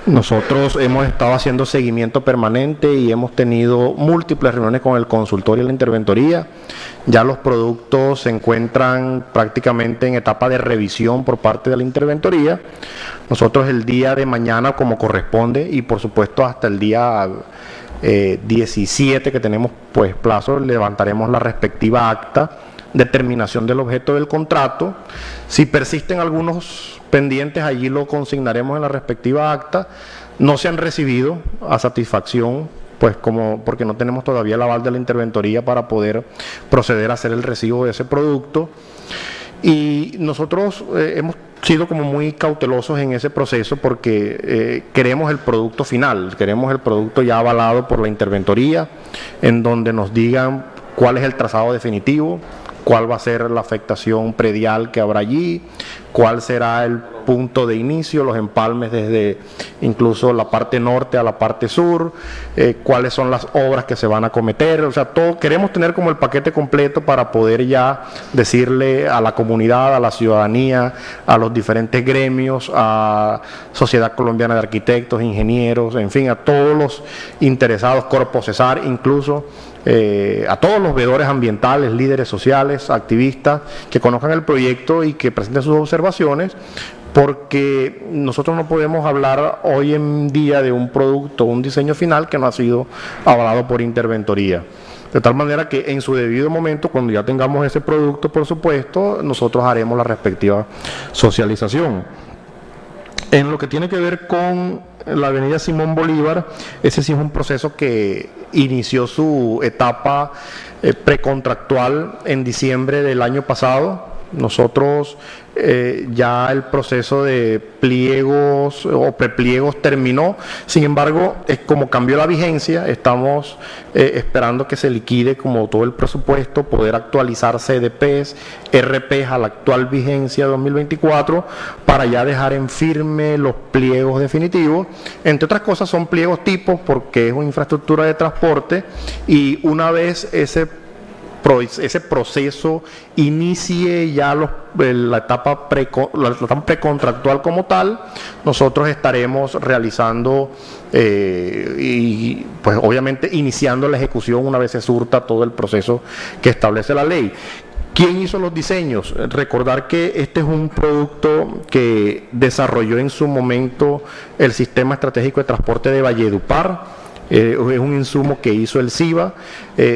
Nosotros hemos estado haciendo seguimiento permanente y hemos tenido múltiples reuniones con el consultorio y la interventoría. Ya los productos se encuentran prácticamente en etapa de revisión por parte de la interventoría. Nosotros el día de mañana, como corresponde, y por supuesto hasta el día 17 que tenemos pues plazo, levantaremos la respectiva acta de terminación del objeto del contrato. Si persisten algunos pendientes, allí lo consignaremos en la respectiva acta. No se han recibido a satisfacción, pues porque no tenemos todavía el aval de la interventoría para poder proceder a hacer el recibo de ese producto. Y nosotros hemos sido como muy cautelosos en ese proceso porque queremos el producto final, queremos el producto ya avalado por la interventoría, en donde nos digan cuál es el trazado definitivo, cuál va a ser la afectación predial que habrá allí, cuál será el punto de inicio, los empalmes desde incluso la parte norte a la parte sur, cuáles son las obras que se van a cometer. O sea, todo queremos tener como el paquete completo para poder ya decirle a la comunidad, a la ciudadanía, a los diferentes gremios, a Sociedad Colombiana de Arquitectos, Ingenieros, en fin, a todos los interesados, Corpo Cesar, incluso a todos los veedores ambientales, líderes sociales, activistas, que conozcan el proyecto y que presenten sus observaciones, porque nosotros no podemos hablar hoy en día de un producto, un diseño final que no ha sido avalado por interventoría. De tal manera que en su debido momento, cuando ya tengamos ese producto, por supuesto, nosotros haremos la respectiva socialización. En lo que tiene que ver con la avenida Simón Bolívar, ese sí es un proceso que inició su etapa precontractual en diciembre del año pasado. Nosotros ya el proceso de pliegos o prepliegos terminó. Sin embargo, como cambió la vigencia, estamos esperando que se liquide como todo el presupuesto, poder actualizar CDPs, RPs a la actual vigencia 2024 para ya dejar en firme los pliegos definitivos. Entre otras cosas son pliegos tipos porque es una infraestructura de transporte, y una vez ese proceso inicie ya la etapa precontractual como tal, nosotros estaremos realizando y pues obviamente iniciando la ejecución una vez se surta todo el proceso que establece la ley. ¿Quién hizo los diseños? Recordar que este es un producto que desarrolló en su momento el Sistema Estratégico de Transporte de Valledupar. Es un insumo que hizo el SIVA,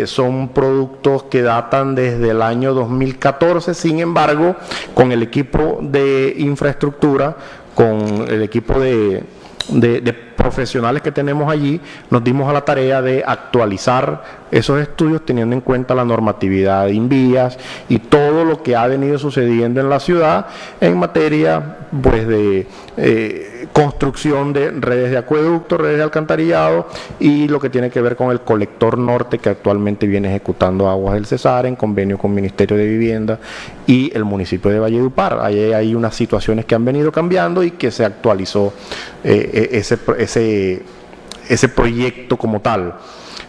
son productos que datan desde el año 2014, sin embargo, con el equipo de infraestructura, con el equipo de profesionales que tenemos allí, nos dimos a la tarea de actualizar esos estudios teniendo en cuenta la normatividad de INVIAS y todo lo que ha venido sucediendo en la ciudad en materia pues de construcción de redes de acueducto, redes de alcantarillado y lo que tiene que ver con el colector norte que actualmente viene ejecutando Aguas del Cesar en convenio con el Ministerio de Vivienda y el municipio de Valledupar. Ahí hay unas situaciones que han venido cambiando y que se actualizó ese proyecto como tal.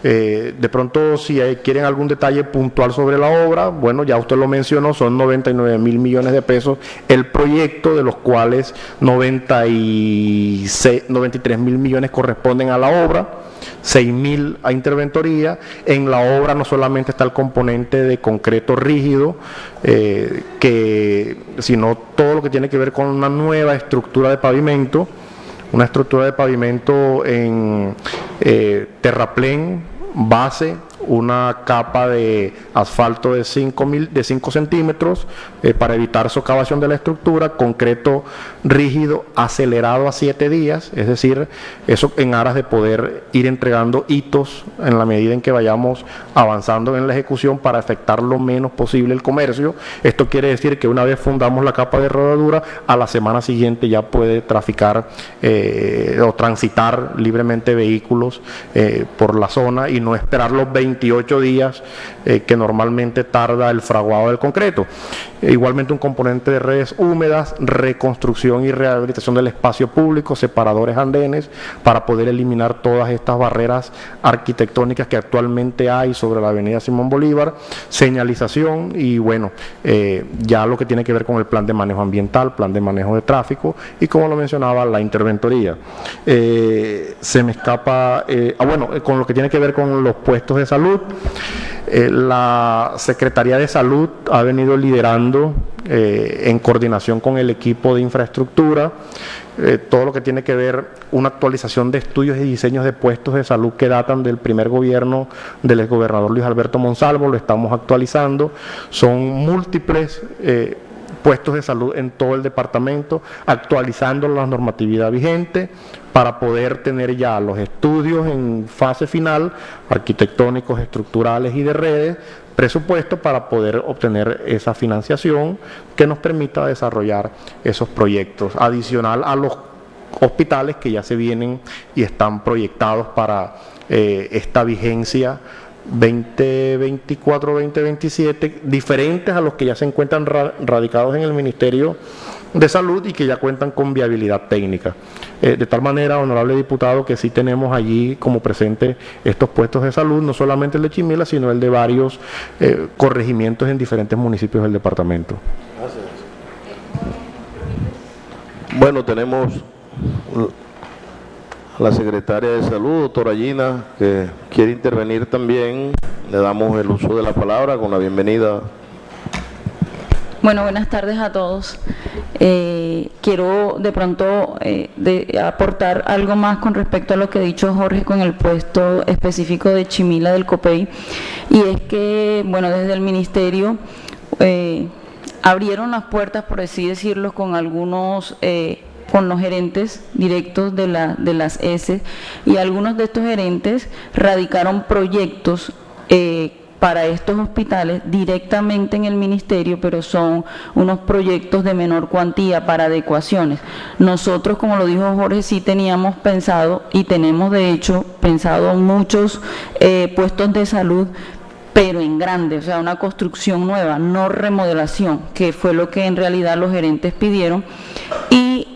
De pronto, si quieren algún detalle puntual sobre la obra, bueno, ya usted lo mencionó, son 99.000 millones de pesos el proyecto, de los cuales 93.000 millones corresponden a la obra, 6.000 a interventoría. En la obra no solamente está el componente de concreto rígido, sino todo lo que tiene que ver con una nueva estructura de pavimento, una estructura de pavimento en terraplén, base, una capa de asfalto de 5 centímetros para evitar socavación de la estructura, concreto rígido acelerado a 7 días, es decir, eso en aras de poder ir entregando hitos en la medida en que vayamos avanzando en la ejecución para afectar lo menos posible el comercio. Esto quiere decir que una vez fundamos la capa de rodadura, a la semana siguiente ya puede traficar o transitar libremente vehículos por la zona y no esperar los 20 28 días que normalmente tarda el fraguado del concreto. Igualmente un componente de redes húmedas, reconstrucción y rehabilitación del espacio público, separadores andenes, para poder eliminar todas estas barreras arquitectónicas que actualmente hay sobre la avenida Simón Bolívar, señalización y bueno, ya lo que tiene que ver con el plan de manejo ambiental, plan de manejo de tráfico y como lo mencionaba, la interventoría. Se me escapa, bueno, con lo que tiene que ver con los puestos de salud, la Secretaría de Salud ha venido liderando en coordinación con el equipo de infraestructura todo lo que tiene que ver una actualización de estudios y diseños de puestos de salud que datan del primer gobierno del exgobernador Luis Alberto Monsalvo, lo estamos actualizando, son múltiples puestos de salud en todo el departamento, actualizando la normatividad vigente para poder tener ya los estudios en fase final, arquitectónicos, estructurales y de redes, presupuesto para poder obtener esa financiación que nos permita desarrollar esos proyectos, adicional a los hospitales que ya se vienen y están proyectados para esta vigencia 2024-2027, diferentes a los que ya se encuentran radicados en el Ministerio de Salud y que ya cuentan con viabilidad técnica. De tal manera, honorable diputado, que sí tenemos allí como presente estos puestos de salud, no solamente el de Chimila, sino el de varios corregimientos en diferentes municipios del departamento. Gracias. Bueno, tenemos a la secretaria de Salud, doctora Gina, que quiere intervenir también. Le damos el uso de la palabra con la bienvenida. Bueno, buenas tardes a todos. Quiero de pronto aportar algo más con respecto a lo que ha dicho Jorge con el puesto específico de Chimila del COPEI, y es que, bueno, desde el Ministerio abrieron las puertas, por así decirlo, con algunos con los gerentes directos de las ESE, y algunos de estos gerentes radicaron proyectos para estos hospitales directamente en el ministerio, pero son unos proyectos de menor cuantía para adecuaciones. Nosotros, como lo dijo Jorge, sí teníamos pensado y tenemos de hecho pensado muchos puestos de salud, pero en grande, o sea, una construcción nueva, no remodelación, que fue lo que en realidad los gerentes pidieron. Y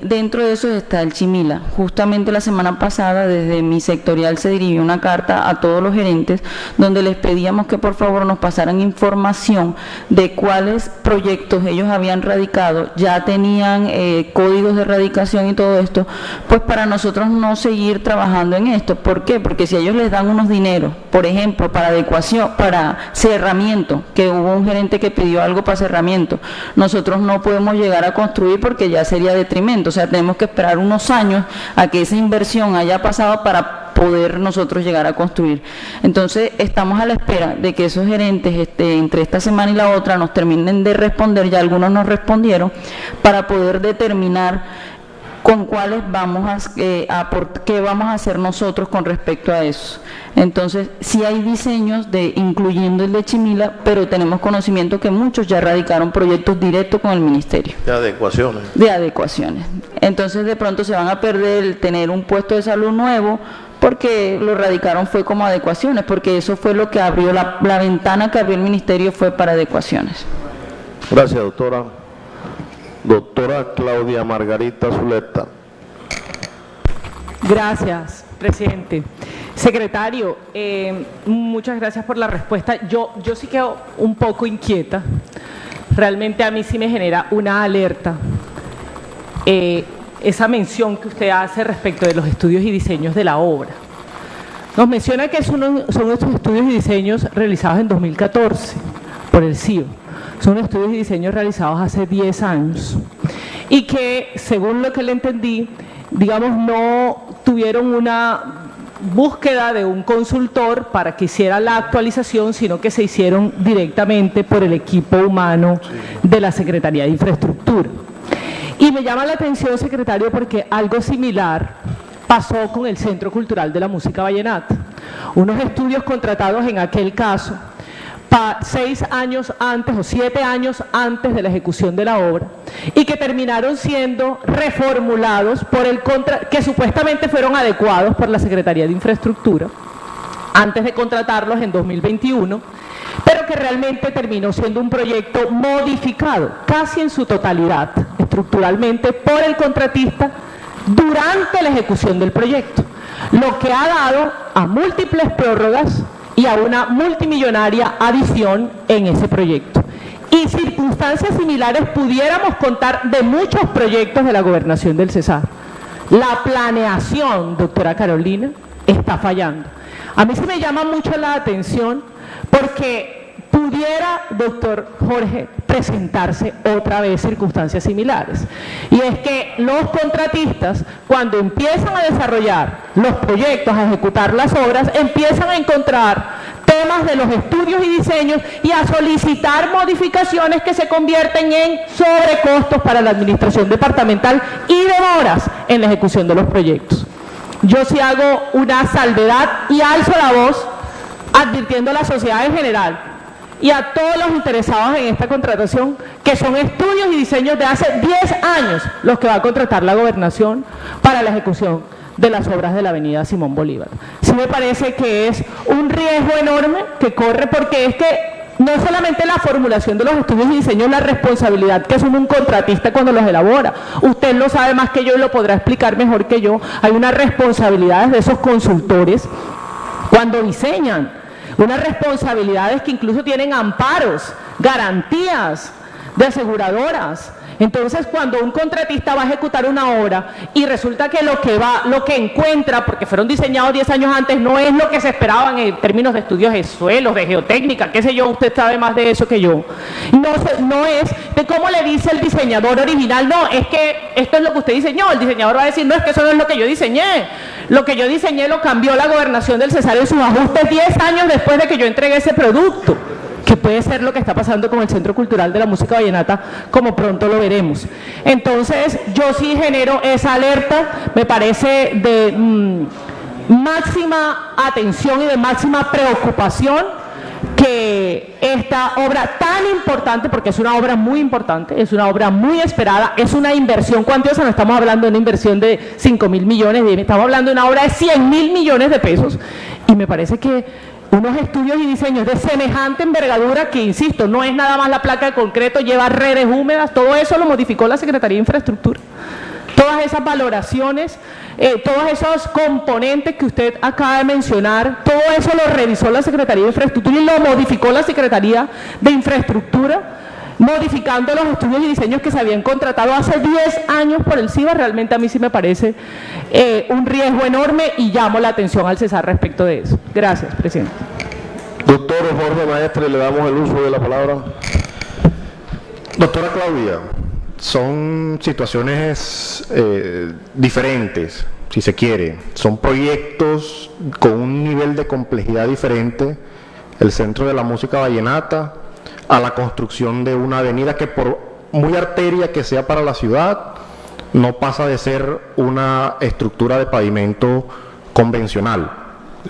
dentro de eso está el Chimila. Justamente la semana pasada, desde mi sectorial se dirigió una carta a todos los gerentes donde les pedíamos que por favor nos pasaran información de cuáles proyectos ellos habían radicado, ya tenían códigos de radicación y todo esto, pues para nosotros no seguir trabajando en esto. ¿Por qué? Porque si ellos les dan unos dineros, por ejemplo, para adecuación, para cerramiento, que hubo un gerente que pidió algo para cerramiento, nosotros no podemos llegar a construir porque ya sería detrimento, o sea, tenemos que esperar unos años a que esa inversión haya pasado para poder nosotros llegar a construir. Entonces, estamos a la espera de que esos gerentes entre esta semana y la otra nos terminen de responder, ya algunos nos respondieron, para poder determinar con cuáles vamos qué vamos a hacer nosotros con respecto a eso. Entonces, sí hay diseños incluyendo el de Chimila, pero tenemos conocimiento que muchos ya radicaron proyectos directos con el ministerio. De adecuaciones. De adecuaciones. Entonces, de pronto se van a perder el tener un puesto de salud nuevo, porque lo radicaron fue como adecuaciones, porque eso fue lo que abrió, la ventana que abrió el ministerio fue para adecuaciones. Gracias, doctora. Doctora Claudia Margarita Zuleta. Gracias, presidente. Secretario, muchas gracias por la respuesta. Yo sí quedo un poco inquieta. Realmente a mí sí me genera una alerta esa mención que usted hace respecto de los estudios y diseños de la obra. Nos menciona que son estos estudios y diseños realizados en 2014 por el CIO. Son estudios y diseños realizados hace 10 años y que, según lo que le entendí, digamos, no tuvieron una búsqueda de un consultor para que hiciera la actualización, sino que se hicieron directamente por el equipo humano de la Secretaría de Infraestructura. Y me llama la atención, secretario, porque algo similar pasó con el Centro Cultural de la Música Vallenata. Unos estudios contratados en aquel caso 6 años antes o 7 años antes de la ejecución de la obra, y que terminaron siendo reformulados que supuestamente fueron adecuados por la Secretaría de Infraestructura antes de contratarlos en 2021, pero que realmente terminó siendo un proyecto modificado casi en su totalidad, estructuralmente, por el contratista durante la ejecución del proyecto, lo que ha dado a múltiples prórrogas y a una multimillonaria adición en ese proyecto. Y circunstancias similares pudiéramos contar de muchos proyectos de la gobernación del Cesar. La planeación, doctora Carolina, está fallando. A mí se me llama mucho la atención porque pudiera, doctor Jorge, presentarse otra vez circunstancias similares. Y es que los contratistas, cuando empiezan a desarrollar los proyectos, a ejecutar las obras, empiezan a encontrar temas de los estudios y diseños y a solicitar modificaciones que se convierten en sobrecostos para la administración departamental y demoras en la ejecución de los proyectos. Yo sí hago una salvedad y alzo la voz advirtiendo a la sociedad en general y a todos los interesados en esta contratación que son estudios y diseños de hace 10 años los que va a contratar la gobernación para la ejecución de las obras de la avenida Simón Bolívar. Sí me parece que es un riesgo enorme que corre, porque es que no solamente la formulación de los estudios y diseños, la responsabilidad que asume un contratista cuando los elabora. Usted lo sabe más que yo y lo podrá explicar mejor que yo. Hay unas responsabilidades de esos consultores cuando diseñan, unas responsabilidades que incluso tienen amparos, garantías de aseguradoras. Entonces, cuando un contratista va a ejecutar una obra y resulta que lo que encuentra, porque fueron diseñados 10 años antes, no es lo que se esperaban en términos de estudios de suelos, de geotécnica, qué sé yo, usted sabe más de eso que yo. No es de cómo le dice el diseñador original, no, es que esto es lo que usted diseñó. El diseñador va a decir, no, es que eso no es lo que yo diseñé. Lo que yo diseñé lo cambió la gobernación del Cesar en sus ajustes 10 años después de que yo entregué ese producto, que puede ser lo que está pasando con el Centro Cultural de la Música Vallenata, como pronto lo veremos. Entonces, yo sí genero esa alerta, me parece de máxima atención y de máxima preocupación que esta obra tan importante, porque es una obra muy importante, es una obra muy esperada, es una inversión cuantiosa, no estamos hablando de una inversión de 5.000 millones, estamos hablando de una obra de 100.000 millones de pesos, y me parece que unos estudios y diseños de semejante envergadura, que insisto, no es nada más la placa de concreto, lleva redes húmedas, todo eso lo modificó la Secretaría de Infraestructura. Todas esas valoraciones, todos esos componentes que usted acaba de mencionar, todo eso lo revisó la Secretaría de Infraestructura y lo modificó la Secretaría de Infraestructura, modificando los estudios y diseños que se habían contratado hace 10 años por el CIBA. Realmente a mí sí me parece un riesgo enorme y llamo la atención al Cesar respecto de eso. Gracias, presidente. Doctor Jorge Maestre, le damos el uso de la palabra. Doctora Claudia, son situaciones diferentes, si se quiere. Son proyectos con un nivel de complejidad diferente. El Centro de la Música Vallenata, a la construcción de una avenida que, por muy arteria que sea para la ciudad, no pasa de ser una estructura de pavimento convencional.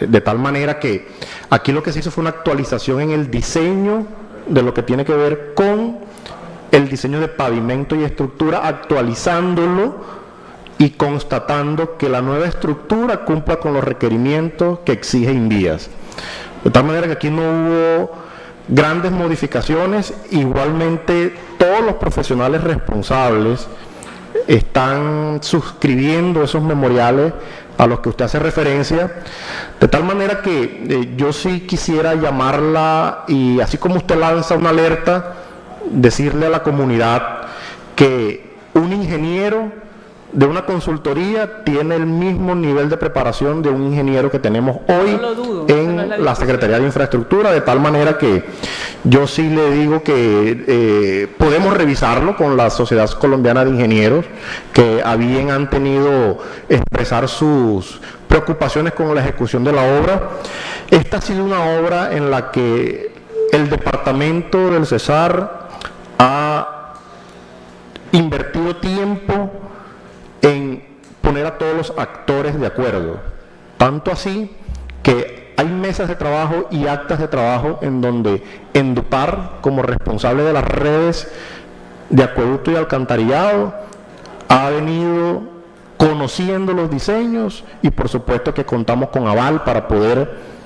De tal manera que aquí lo que se hizo fue una actualización en el diseño de lo que tiene que ver con el diseño de pavimento y estructura, actualizándolo y constatando que la nueva estructura cumpla con los requerimientos que exige Invías. De tal manera que aquí no hubo grandes modificaciones. Igualmente todos los profesionales responsables están suscribiendo esos memoriales a los que usted hace referencia, de tal manera que yo sí quisiera llamarla, y así como usted lanza una alerta, decirle a la comunidad que un ingeniero de una consultoría tiene el mismo nivel de preparación de un ingeniero que tenemos hoy en la Secretaría de Infraestructura, de tal manera que yo sí le digo que podemos revisarlo con la Sociedad Colombiana de Ingenieros, que a bien han tenido expresar sus preocupaciones con la ejecución de la obra. Esta ha sido una obra en la que el departamento del Cesar ha invertido tiempo en poner a todos los actores de acuerdo, tanto así que hay mesas de trabajo y actas de trabajo en donde Endupar, como responsable de las redes de acueducto y alcantarillado, ha venido conociendo los diseños, y por supuesto que contamos con aval para poder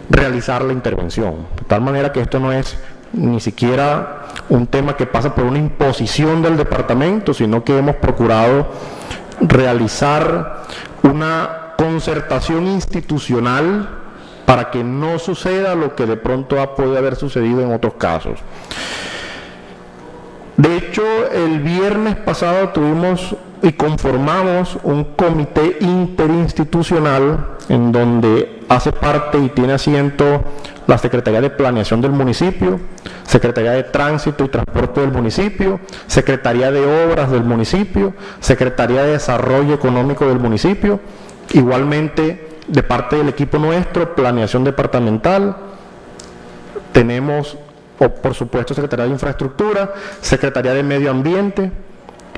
realizar la intervención. De tal manera que esto no es ni siquiera un tema que pasa por una imposición del departamento, sino que hemos procurado realizar una concertación institucional para que no suceda lo que de pronto ha podido haber sucedido en otros casos. De hecho, el viernes pasado tuvimos y conformamos un comité interinstitucional en donde hace parte y tiene asiento la Secretaría de Planeación del municipio, Secretaría de Tránsito y Transporte del municipio, Secretaría de Obras del municipio, Secretaría de Desarrollo Económico del municipio, igualmente de parte del equipo nuestro, Planeación Departamental, tenemos, por supuesto, Secretaría de Infraestructura, Secretaría de Medio Ambiente,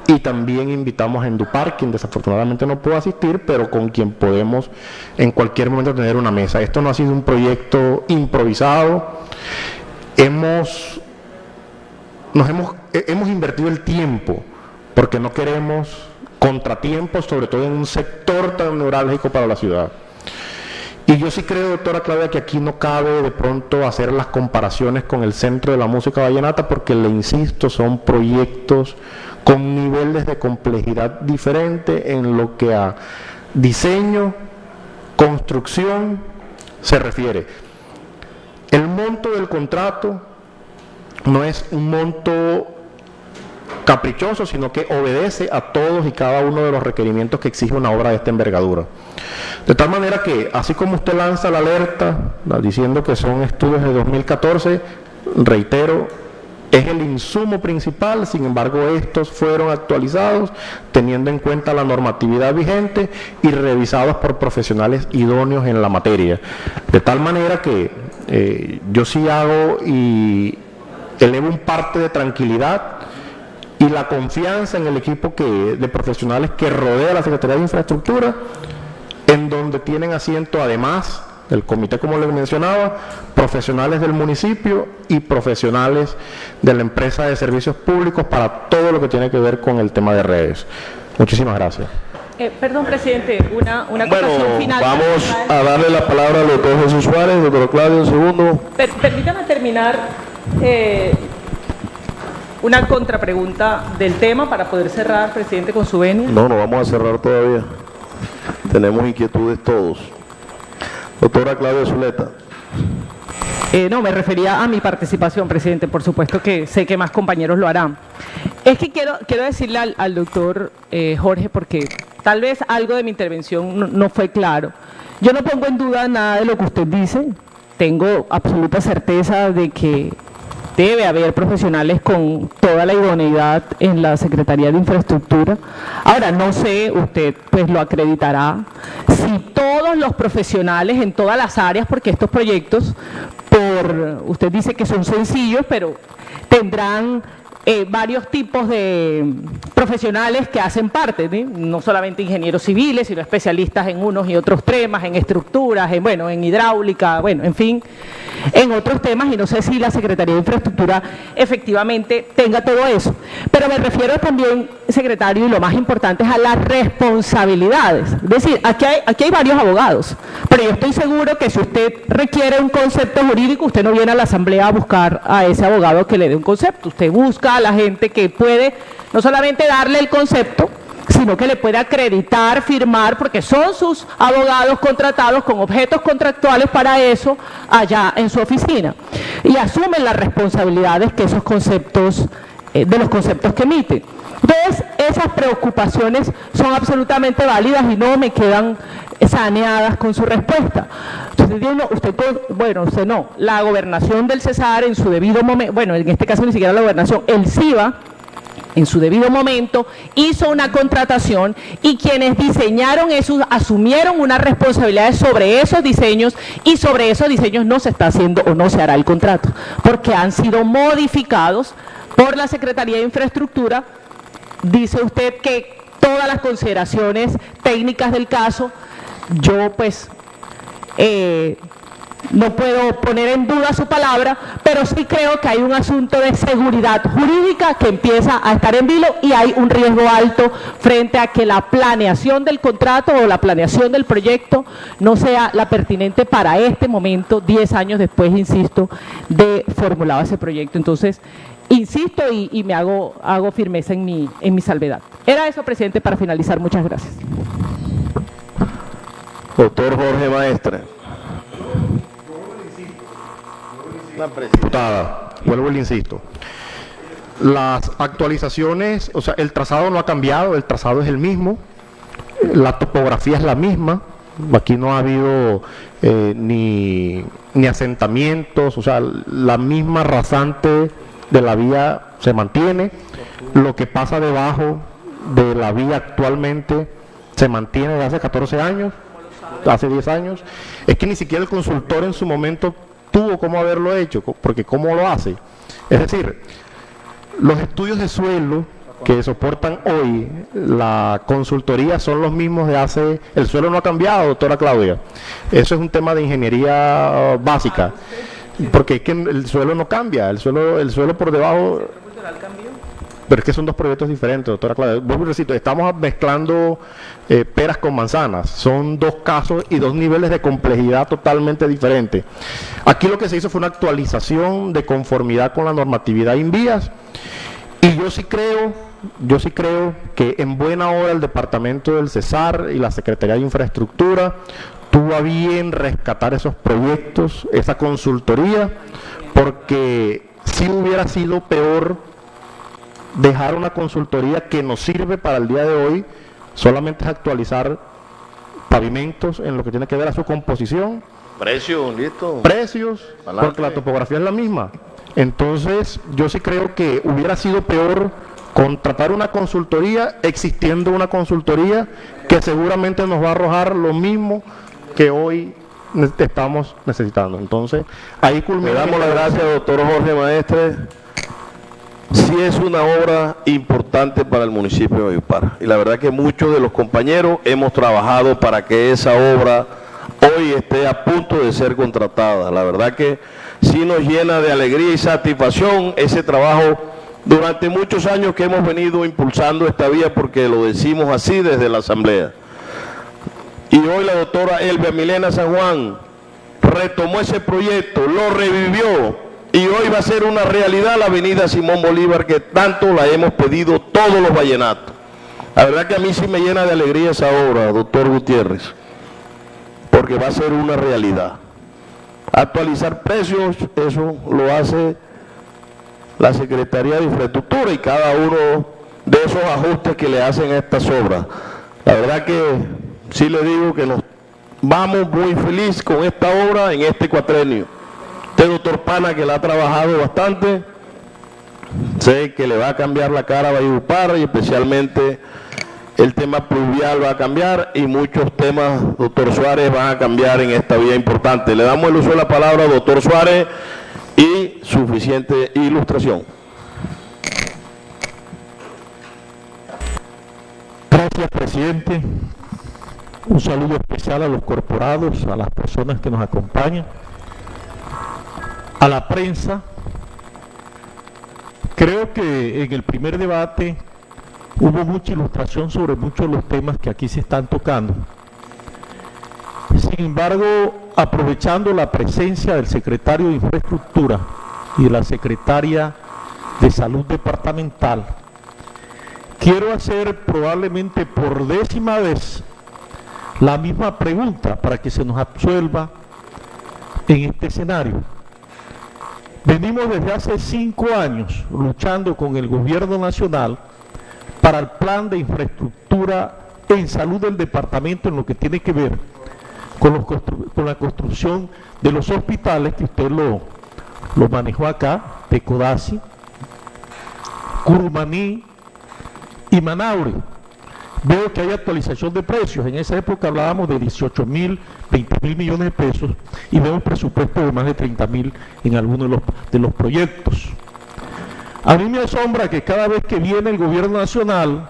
y también invitamos a Endupar, quien desafortunadamente no pudo asistir, pero con quien podemos en cualquier momento tener una mesa. Esto no ha sido un proyecto improvisado. Hemos invertido el tiempo porque no queremos contratiempos, sobre todo en un sector tan neurálgico para la ciudad. Y yo sí creo, doctora Claudia, que aquí no cabe de pronto hacer las comparaciones con el Centro de la Música Vallenata, porque, le insisto, son proyectos con niveles de complejidad diferente en lo que a diseño, construcción se refiere. El monto del contrato no es un monto caprichoso, sino que obedece a todos y cada uno de los requerimientos que exige una obra de esta envergadura. De tal manera que, así como usted lanza la alerta diciendo que son estudios de 2014, reitero, es el insumo principal. Sin embargo, estos fueron actualizados teniendo en cuenta la normatividad vigente y revisados por profesionales idóneos en la materia. De tal manera que yo sí hago y elevo un parte de tranquilidad y la confianza en el equipo de profesionales que rodea la Secretaría de Infraestructura, en donde tienen asiento, además del comité, como les mencionaba, profesionales del municipio y profesionales de la empresa de servicios públicos para todo lo que tiene que ver con el tema de redes. Muchísimas gracias. Perdón, presidente, una acotación final. Vamos a darle la palabra al doctor Jesús Suárez. Doctor Claudio, un segundo. Permítame terminar una contrapregunta del tema para poder cerrar, presidente, con su venia. No vamos a cerrar todavía. Tenemos inquietudes todos. Doctora Claudia Zuleta. No, me refería a mi participación, presidente. Por supuesto que sé que más compañeros lo harán. Es que quiero decirle al doctor Jorge, porque tal vez algo de mi intervención no fue claro. Yo no pongo en duda nada de lo que usted dice. Tengo absoluta certeza de que debe haber profesionales con toda la idoneidad en la Secretaría de Infraestructura. Ahora, no sé, usted pues lo acreditará, si todos los profesionales en todas las áreas, porque estos proyectos, usted dice que son sencillos, pero tendrán varios tipos de profesionales que hacen parte, no solamente ingenieros civiles, sino especialistas en unos y otros temas, en estructuras, en hidráulica, en fin, en otros temas, y no sé si la Secretaría de Infraestructura efectivamente tenga todo eso. Pero me refiero también, secretario, y lo más importante es a las responsabilidades. Es decir, aquí hay varios abogados, pero yo estoy seguro que si usted requiere un concepto jurídico, usted no viene a la asamblea a buscar a ese abogado que le dé un concepto. Usted busca a la gente que puede no solamente darle el concepto, sino que le puede acreditar, firmar, porque son sus abogados contratados con objetos contractuales para eso allá en su oficina, y asumen las responsabilidades que esos conceptos, de los conceptos que emiten. Entonces, esas preocupaciones son absolutamente válidas y no me quedan saneadas con su respuesta. Usted no, la gobernación del Cesar en su debido momento, en este caso ni siquiera la gobernación, el CIBA, en su debido momento, hizo una contratación y quienes diseñaron eso asumieron unas responsabilidades sobre esos diseños, y sobre esos diseños no se está haciendo o no se hará el contrato, porque han sido modificados por la Secretaría de Infraestructura. Dice usted que todas las consideraciones técnicas del caso, yo no puedo poner en duda su palabra, pero sí creo que hay un asunto de seguridad jurídica que empieza a estar en vilo y hay un riesgo alto frente a que la planeación del contrato o la planeación del proyecto no sea la pertinente para este momento, 10 años después, insisto, de formulado ese proyecto. Entonces, insisto y me hago firmeza en mi salvedad. Era eso, presidente, para finalizar. Muchas gracias. Doctor Jorge Maestre. Diputada, vuelvo y le insisto. Las actualizaciones, o sea, el trazado no ha cambiado, el trazado es el mismo, la topografía es la misma, aquí no ha habido ni asentamientos, o sea, la misma rasante de la vía se mantiene, lo que pasa debajo de la vía actualmente se mantiene desde hace 14 años, hace 10 años, es que ni siquiera el consultor en su momento tuvo cómo haberlo hecho, porque ¿cómo lo hace? Es decir, los estudios de suelo que soportan hoy la consultoría son los mismos de hace... El suelo no ha cambiado, doctora Claudia. Eso es un tema de ingeniería básica, porque es que el suelo no cambia, el suelo por debajo... Pero es que son dos proyectos diferentes, doctora Claudia. Vuelvo y repito, estamos mezclando peras con manzanas. Son dos casos y dos niveles de complejidad totalmente diferentes. Aquí lo que se hizo fue una actualización de conformidad con la normatividad INVIAS. Y yo sí creo que en buena hora el Departamento del Cesar y la Secretaría de Infraestructura tuvo a bien rescatar esos proyectos, esa consultoría, porque si hubiera sido peor dejar una consultoría que nos sirve para el día de hoy, solamente es actualizar pavimentos en lo que tiene que ver a su composición. Precios, listo. Precios, Adelante. porque la topografía es la misma. Entonces, yo sí creo que hubiera sido peor contratar una consultoría existiendo una consultoría que seguramente nos va a arrojar lo mismo que hoy estamos necesitando. Entonces, ahí Le culminamos. damos las gracias, doctor Jorge Maestre. Sí es una obra importante para el municipio de Valledupar. Y la verdad que muchos de los compañeros hemos trabajado para que esa obra hoy esté a punto de ser contratada. La verdad que sí nos llena de alegría y satisfacción ese trabajo durante muchos años que hemos venido impulsando esta vía, porque lo decimos así desde la Asamblea. Y hoy la doctora Elvia Milena San Juan retomó ese proyecto, lo revivió, y hoy va a ser una realidad la avenida Simón Bolívar, que tanto la hemos pedido todos los vallenatos. La verdad que a mí sí me llena de alegría esa obra, doctor Gutiérrez, porque va a ser una realidad. Actualizar precios, eso lo hace la Secretaría de Infraestructura y cada uno de esos ajustes que le hacen a estas obras. La verdad que sí le digo que nos vamos muy felices con esta obra en este cuatrenio. Usted, doctor Pana, que la ha trabajado bastante, sé que le va a cambiar la cara a Valledupar, y especialmente el tema pluvial va a cambiar y muchos temas, doctor Suárez, van a cambiar en esta vía importante. Le damos el uso de la palabra, doctor Suárez, y suficiente ilustración. Gracias, presidente. Un saludo especial a los corporados, a las personas que nos acompañan, a la prensa. Creo que en el primer debate hubo mucha ilustración sobre muchos de los temas que aquí se están tocando. Sin embargo, aprovechando la presencia del secretario de Infraestructura y de la secretaria de Salud Departamental, quiero hacer probablemente por 10ª vez la misma pregunta para que se nos absuelva en este escenario. Venimos desde hace 5 años luchando con el gobierno nacional para el plan de infraestructura en salud del departamento en lo que tiene que ver con la construcción de los hospitales que usted lo manejó acá, Tecodasi, Curumaní y Manaure. Veo que hay actualización de precios. En esa época hablábamos de 18.000, 20.000 millones de pesos y vemos presupuestos de más de 30.000 en algunos de los proyectos. A mí me asombra que cada vez que viene el gobierno nacional,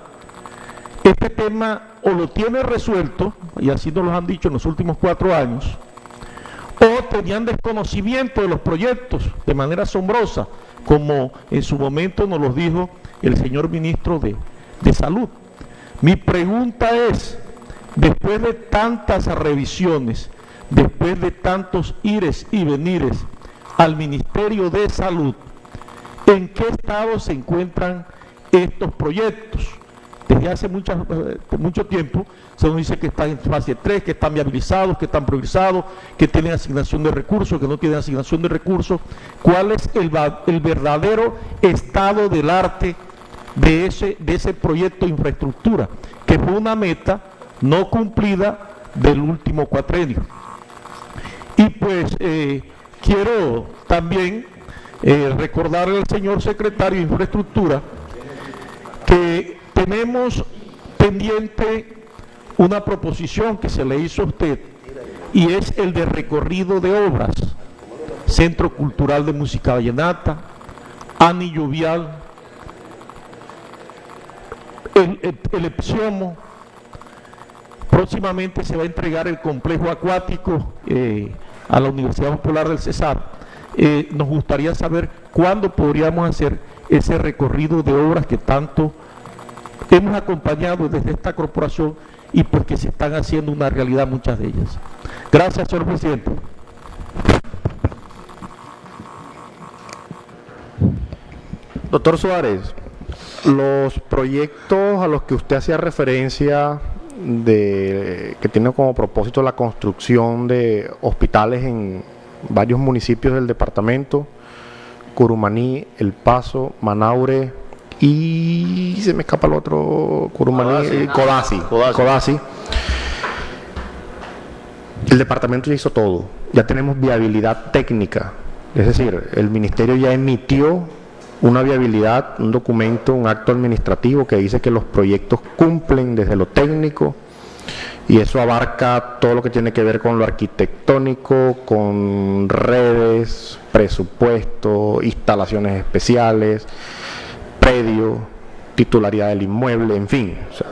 este tema o lo tiene resuelto, y así nos lo han dicho en los últimos 4 años, o tenían desconocimiento de los proyectos de manera asombrosa, como en su momento nos lo dijo el señor ministro de Salud. Mi pregunta es, después de tantas revisiones, después de tantos ires y venires al Ministerio de Salud, ¿en qué estado se encuentran estos proyectos? Desde hace mucho tiempo se nos dice que están en fase 3, que están viabilizados, que están priorizados, que tienen asignación de recursos, que no tienen asignación de recursos. ¿Cuál es el verdadero estado del arte de ese proyecto de infraestructura, que fue una meta no cumplida del último cuatrenio? Y pues quiero también recordarle al señor secretario de Infraestructura que tenemos pendiente una proposición que se le hizo a usted, y es el de recorrido de obras, Centro Cultural de Música Vallenata, Anillo Vial, el Epsiomo. Próximamente se va a entregar el complejo acuático a la Universidad Popular del Cesar. Nos gustaría saber cuándo podríamos hacer ese recorrido de obras que tanto hemos acompañado desde esta corporación y pues que se están haciendo una realidad muchas de ellas. Gracias, señor presidente. Doctor Suárez, los proyectos a los que usted hacía referencia, que tienen como propósito la construcción de hospitales en varios municipios del departamento, Curumaní, El Paso, Manaure y se me escapa el otro, Curumaní, Codazzi. El departamento ya hizo todo, ya tenemos viabilidad técnica, es decir, el ministerio ya emitió una viabilidad, un documento, un acto administrativo que dice que los proyectos cumplen desde lo técnico, y eso abarca todo lo que tiene que ver con lo arquitectónico, con redes, presupuesto, instalaciones especiales, predio, titularidad del inmueble, en fin. O sea,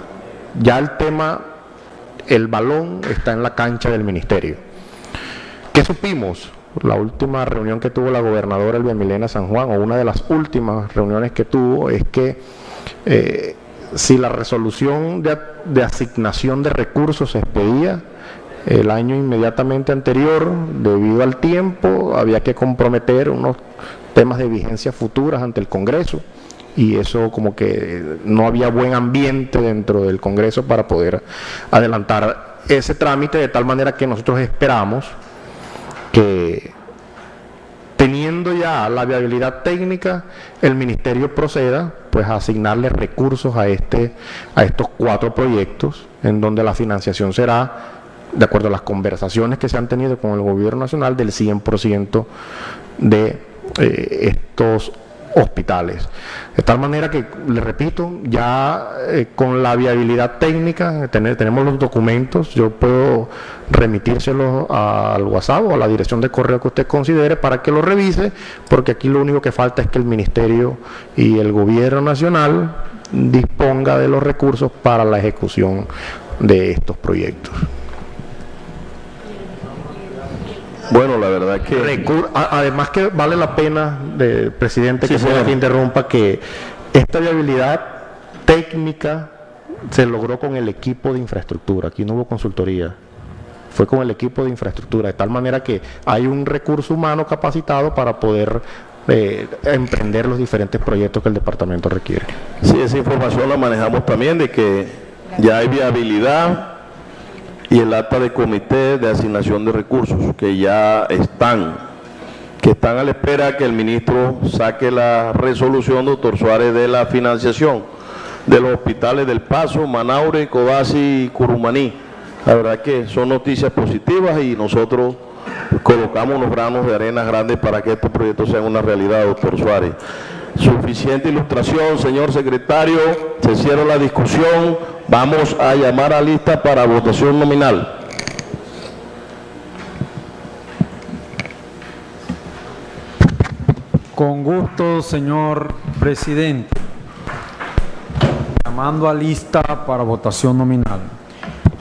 ya el tema, el balón está en la cancha del ministerio. ¿Qué supimos? La última reunión que tuvo la gobernadora Elvia Milena San Juan, o una de las últimas reuniones que tuvo, es que si la resolución de asignación de recursos se expedía el año inmediatamente anterior, debido al tiempo, había que comprometer unos temas de vigencia futuras ante el Congreso, y eso como que no había buen ambiente dentro del Congreso para poder adelantar ese trámite, de tal manera que nosotros esperamos que, teniendo ya la viabilidad técnica, el ministerio proceda pues a asignarle recursos a estos 4 proyectos, en donde la financiación será, de acuerdo a las conversaciones que se han tenido con el gobierno nacional, del 100% de estos hospitales. De tal manera que, le repito, ya con la viabilidad técnica, tenemos los documentos, yo puedo remitírselos al WhatsApp o a la dirección de correo que usted considere para que lo revise, porque aquí lo único que falta es que el ministerio y el gobierno nacional disponga de los recursos para la ejecución de estos proyectos. Bueno, la verdad que... Además que vale la pena, presidente, que se interrumpa, que esta viabilidad técnica se logró con el equipo de infraestructura. Aquí no hubo consultoría, fue con el equipo de infraestructura, de tal manera que hay un recurso humano capacitado para poder emprender los diferentes proyectos que el departamento requiere. Sí, esa información la manejamos también, de que ya hay viabilidad y el acta de comité de asignación de recursos que ya están a la espera que el ministro saque la resolución, doctor Suárez, de la financiación de los hospitales del Paso, Manaure, Codazzi y Curumaní. La verdad que son noticias positivas y nosotros colocamos unos granos de arena grandes para que estos proyectos sean una realidad, doctor Suárez. Suficiente ilustración, señor secretario. Se cierra la discusión. Vamos a llamar a lista para votación nominal. Con gusto, señor presidente. Llamando a lista para votación nominal.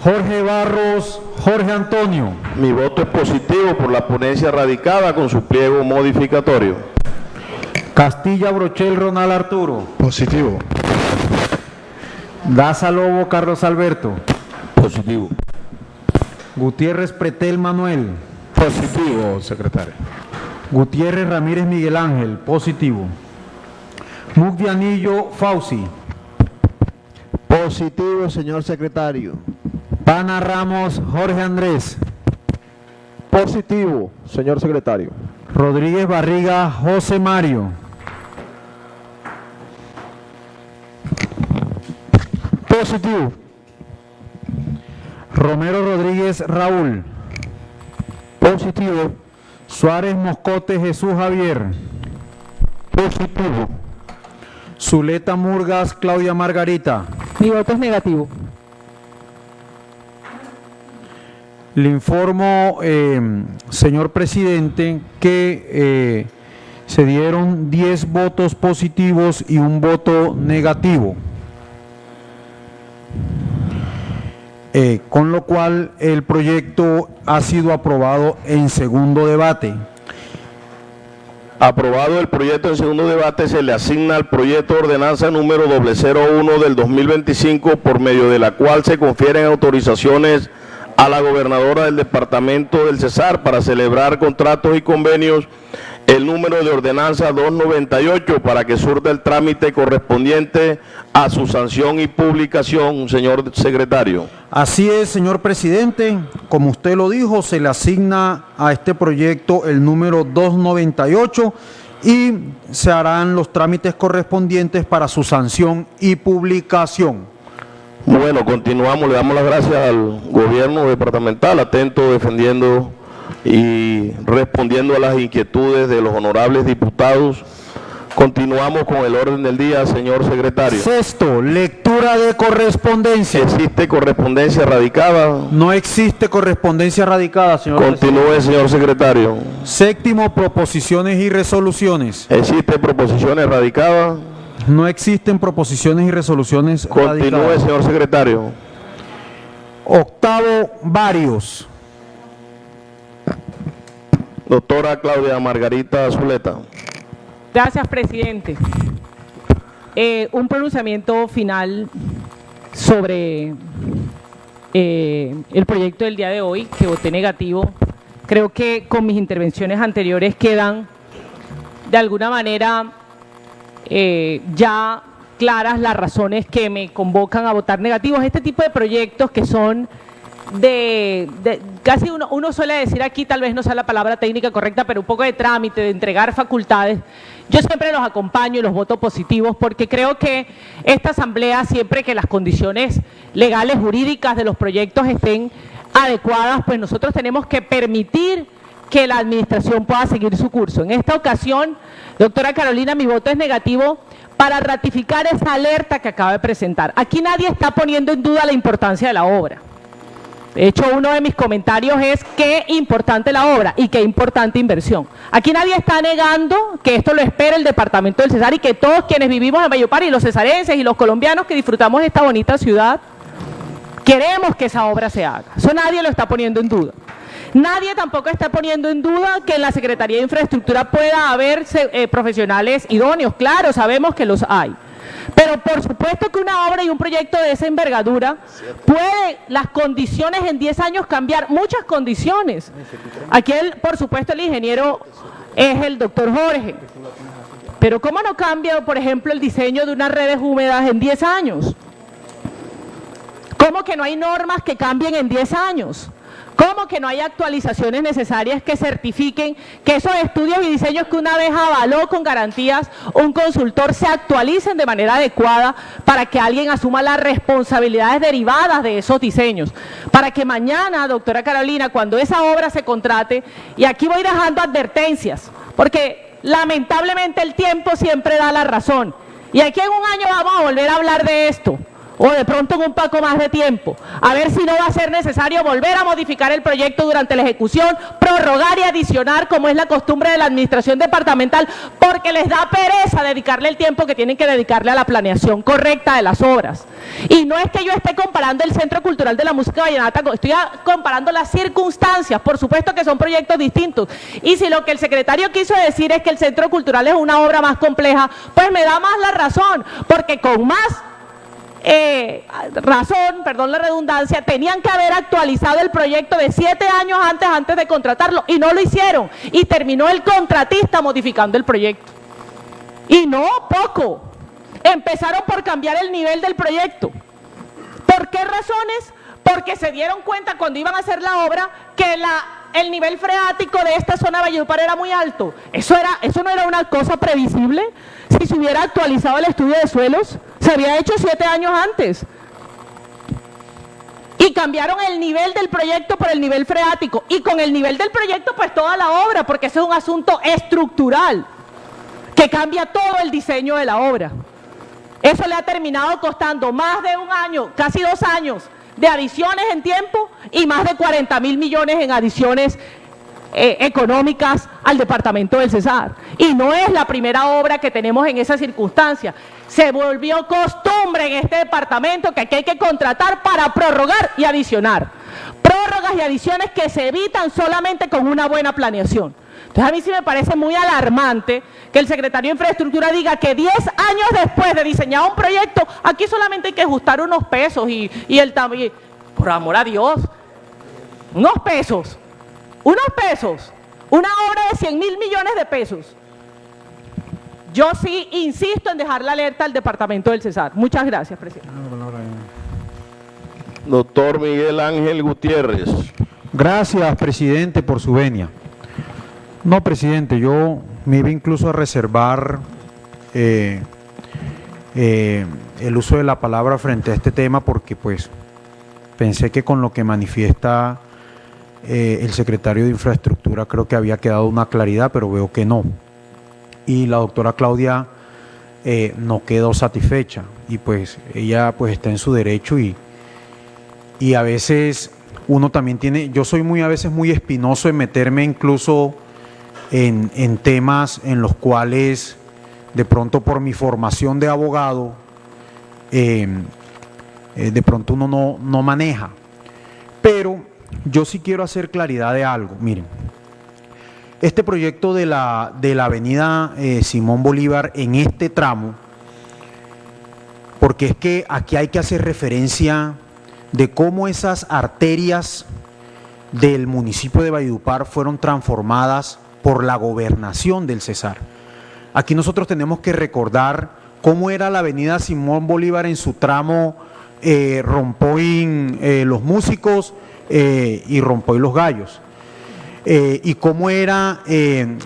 Jorge Barros Jorge Antonio. Mi voto es positivo por la ponencia radicada con su pliego modificatorio. Castilla Brochel Ronald Arturo. Positivo. Daza Lobo Carlos Alberto. Positivo. Gutiérrez Pretel Manuel. Positivo, secretario. Gutiérrez Ramírez Miguel Ángel. Positivo. Mugdianillo Fauci. Positivo, señor secretario. Pana Ramos Jorge Andrés. Positivo, señor secretario. Rodríguez Barriga José Mario. Positivo. Romero Rodríguez Raúl. Positivo. Suárez Moscote Jesús Javier. Positivo. Zuleta Murgas Claudia Margarita. Mi voto es negativo. Le informo, señor presidente, que se dieron 10 votos positivos y un voto negativo. Con lo cual el proyecto ha sido aprobado en segundo debate. Aprobado el proyecto en segundo debate, se le asigna al proyecto de ordenanza número 001 del 2025, por medio de la cual se confieren autorizaciones a la gobernadora del departamento del Cesar para celebrar contratos y convenios, el número de ordenanza 298, para que surta el trámite correspondiente a su sanción y publicación, señor secretario. Así es, señor presidente, como usted lo dijo, se le asigna a este proyecto el número 298 y se harán los trámites correspondientes para su sanción y publicación. Bueno, continuamos, le damos las gracias al gobierno departamental, atento, defendiendo y respondiendo a las inquietudes de los honorables diputados. Continuamos con el orden del día, señor secretario. Sexto, lectura de correspondencia. ¿Existe correspondencia radicada? No existe correspondencia radicada, señor Continúe, presidente. señor secretario. Séptimo, proposiciones y resoluciones. ¿Existe proposiciones radicadas? No existen proposiciones y resoluciones Continúe, radicadas. señor secretario. Octavo, varios. Doctora Claudia Margarita Zuleta. Gracias, presidente. Un pronunciamiento final sobre el proyecto del día de hoy, que voté negativo. Creo que con mis intervenciones anteriores quedan de alguna manera ya claras las razones que me convocan a votar negativos. Este tipo de proyectos que son casi uno suele decir aquí, tal vez no sea la palabra técnica correcta, pero un poco de trámite, de entregar facultades. Yo siempre los acompaño y los voto positivos, porque creo que esta asamblea, siempre que las condiciones legales, jurídicas de los proyectos estén adecuadas, pues nosotros tenemos que permitir que la administración pueda seguir su curso. En esta ocasión, doctora Carolina, mi voto es negativo para ratificar esa alerta que acaba de presentar. Aquí nadie está poniendo en duda la importancia de la obra. De hecho, uno de mis comentarios es qué importante la obra y qué importante inversión. Aquí nadie está negando que esto lo espera el departamento del Cesar y que todos quienes vivimos en Valledupar y los cesarenses y los colombianos que disfrutamos de esta bonita ciudad, queremos que esa obra se haga. Eso nadie lo está poniendo en duda. Nadie tampoco está poniendo en duda que en la Secretaría de Infraestructura pueda haber profesionales idóneos. Claro, sabemos que los hay. Pero por supuesto que una obra y un proyecto de esa envergadura puede las condiciones en 10 años cambiar, muchas condiciones. Aquí, por supuesto, el ingeniero es el doctor Jorge. Pero ¿cómo no cambia, por ejemplo, el diseño de unas redes húmedas en 10 años? ¿Cómo que no hay normas que cambien en 10 años? ¿Cómo que no hay actualizaciones necesarias que certifiquen que esos estudios y diseños que una vez avaló con garantías un consultor se actualicen de manera adecuada para que alguien asuma las responsabilidades derivadas de esos diseños? Para que mañana, doctora Carolina, cuando esa obra se contrate, y aquí voy dejando advertencias, porque lamentablemente el tiempo siempre da la razón, y aquí en un año vamos a volver a hablar de esto, o de pronto en un poco más de tiempo, a ver si no va a ser necesario volver a modificar el proyecto durante la ejecución, prorrogar y adicionar, como es la costumbre de la administración departamental, porque les da pereza dedicarle el tiempo que tienen que dedicarle a la planeación correcta de las obras. Y no es que yo esté comparando el Centro Cultural de la Música Vallenata, estoy comparando las circunstancias, por supuesto que son proyectos distintos. Y si lo que el secretario quiso decir es que el Centro Cultural es una obra más compleja, pues me da más la razón, porque con más razón, perdón la redundancia, tenían que haber actualizado el proyecto de 7 años antes de contratarlo, y no lo hicieron, y terminó el contratista modificando el proyecto. Y no poco, empezaron por cambiar el nivel del proyecto. ¿Por qué razones? Porque se dieron cuenta cuando iban a hacer la obra que el nivel freático de esta zona de Valledupar era muy alto. Eso no era una cosa previsible. Si se hubiera actualizado el estudio de suelos, se había hecho 7 años antes. Y cambiaron el nivel del proyecto por el nivel freático. Y con el nivel del proyecto, pues toda la obra, porque ese es un asunto estructural que cambia todo el diseño de la obra. Eso le ha terminado costando más de 1 año, casi 2 años, de adiciones en tiempo y más de 40.000 millones en adiciones económicas al departamento del Cesar. Y no es la primera obra que tenemos en esa circunstancia. Se volvió costumbre en este departamento que aquí hay que contratar para prorrogar y adicionar. Prórrogas y adiciones que se evitan solamente con una buena planeación. Entonces a mí sí me parece muy alarmante que el secretario de Infraestructura diga que 10 años después de diseñar un proyecto, aquí solamente hay que ajustar unos pesos y el también, por amor a Dios, unos pesos, una obra de 100.000 millones de pesos. Yo sí insisto en dejar la alerta al departamento del Cesar. Muchas gracias, presidente. Doctor Miguel Ángel Gutiérrez. Gracias, presidente, por su venia. No, presidente, yo me iba incluso a reservar el uso de la palabra frente a este tema porque pues pensé que con lo que manifiesta el secretario de Infraestructura creo que había quedado una claridad, pero veo que no. Y la doctora Claudia no quedó satisfecha y pues ella pues está en su derecho y a veces uno también tiene, yo soy a veces muy espinoso en meterme incluso en temas en los cuales de pronto por mi formación de abogado de pronto uno no maneja. Pero yo sí quiero hacer claridad de algo. Miren, este proyecto de la avenida Simón Bolívar en este tramo, porque es que aquí hay que hacer referencia de cómo esas arterias del municipio de Valledupar fueron transformadas por la gobernación del Cesar. Aquí nosotros tenemos que recordar cómo era la avenida Simón Bolívar en su tramo Rompoín Los Músicos y Rompoín Los Gallos, y cómo era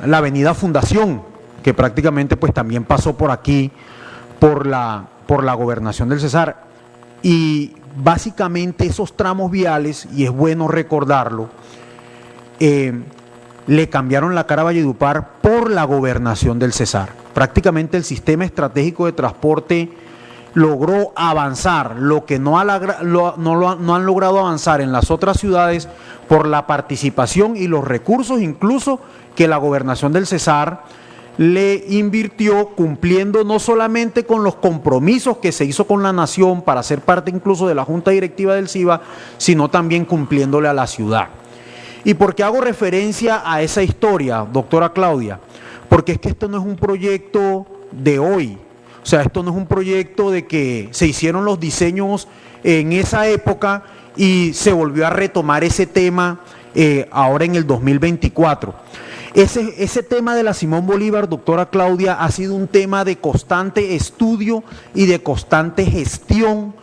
la avenida Fundación, que prácticamente pues también pasó por aquí por la gobernación del Cesar. Y básicamente esos tramos viales, y es bueno recordarlo, le cambiaron la cara a Valledupar por la gobernación del Cesar. Prácticamente el sistema estratégico de transporte logró avanzar, lo que no han logrado avanzar en las otras ciudades por la participación y los recursos incluso que la gobernación del Cesar le invirtió, cumpliendo no solamente con los compromisos que se hizo con la nación para ser parte incluso de la Junta Directiva del CIBA, sino también cumpliéndole a la ciudad. ¿Y por qué hago referencia a esa historia, doctora Claudia? Porque es que esto no es un proyecto de hoy, o sea, esto no es un proyecto de que se hicieron los diseños en esa época y se volvió a retomar ese tema ahora en el 2024. Ese tema de la Simón Bolívar, doctora Claudia, ha sido un tema de constante estudio y de constante gestión,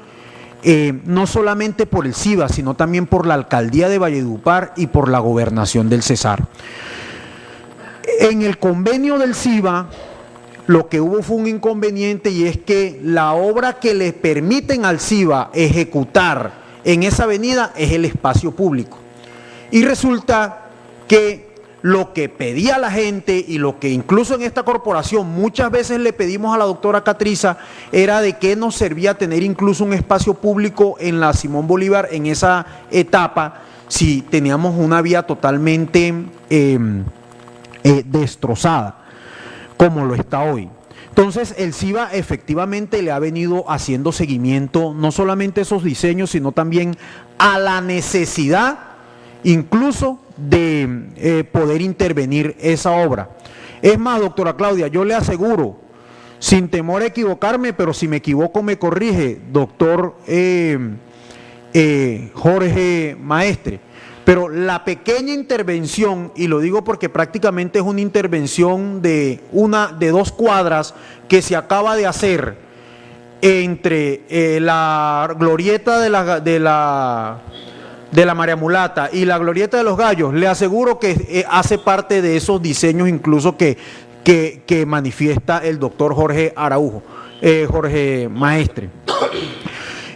no solamente por el CIBA, sino también por la Alcaldía de Valledupar y por la Gobernación del Cesar. En el convenio del CIBA, lo que hubo fue un inconveniente, y es que la obra que le permiten al CIBA ejecutar en esa avenida es el espacio público. Y resulta que lo que pedía la gente y lo que incluso en esta corporación muchas veces le pedimos a la doctora Catriza era de qué nos servía tener incluso un espacio público en la Simón Bolívar en esa etapa si teníamos una vía totalmente destrozada como lo está hoy. Entonces, el CIBA efectivamente le ha venido haciendo seguimiento, no solamente a esos diseños, sino también a la necesidad, incluso, de poder intervenir esa obra. Es más, doctora Claudia, yo le aseguro, sin temor a equivocarme, pero si me equivoco me corrige, doctor Jorge Maestre, pero la pequeña intervención, y lo digo porque prácticamente es una intervención de 2 cuadras que se acaba de hacer entre la glorieta de la María Mulata y la glorieta de los Gallos, le aseguro que hace parte de esos diseños incluso que manifiesta el doctor Jorge Araujo, Jorge Maestre.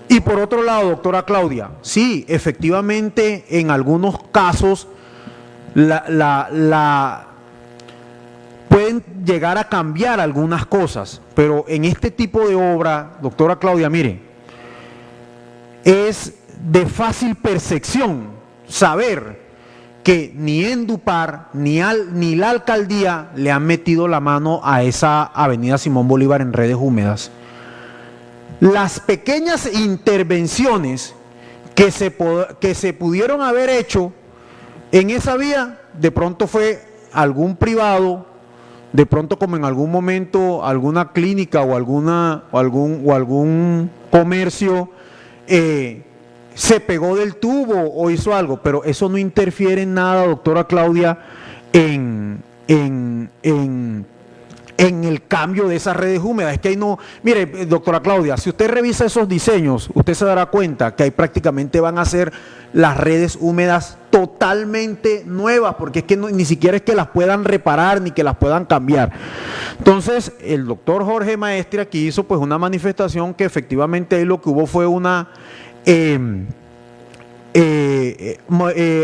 Y por otro lado, doctora Claudia, sí, efectivamente, en algunos casos pueden llegar a cambiar algunas cosas, pero en este tipo de obra, doctora Claudia, mire, es de fácil percepción saber que ni Endupar ni la alcaldía le han metido la mano a esa avenida Simón Bolívar en redes húmedas. Las pequeñas intervenciones que se pudieron haber hecho en esa vía, de pronto fue algún privado, de pronto como en algún momento alguna clínica o algún comercio se pegó del tubo o hizo algo, pero eso no interfiere en nada, doctora Claudia, en el cambio de esas redes húmedas. Es que ahí no, mire, doctora Claudia, si usted revisa esos diseños, usted se dará cuenta que ahí prácticamente van a ser las redes húmedas totalmente nuevas, porque es que ni siquiera es que las puedan reparar ni que las puedan cambiar. Entonces, el doctor Jorge Maestre aquí hizo pues una manifestación que efectivamente ahí lo que hubo fue una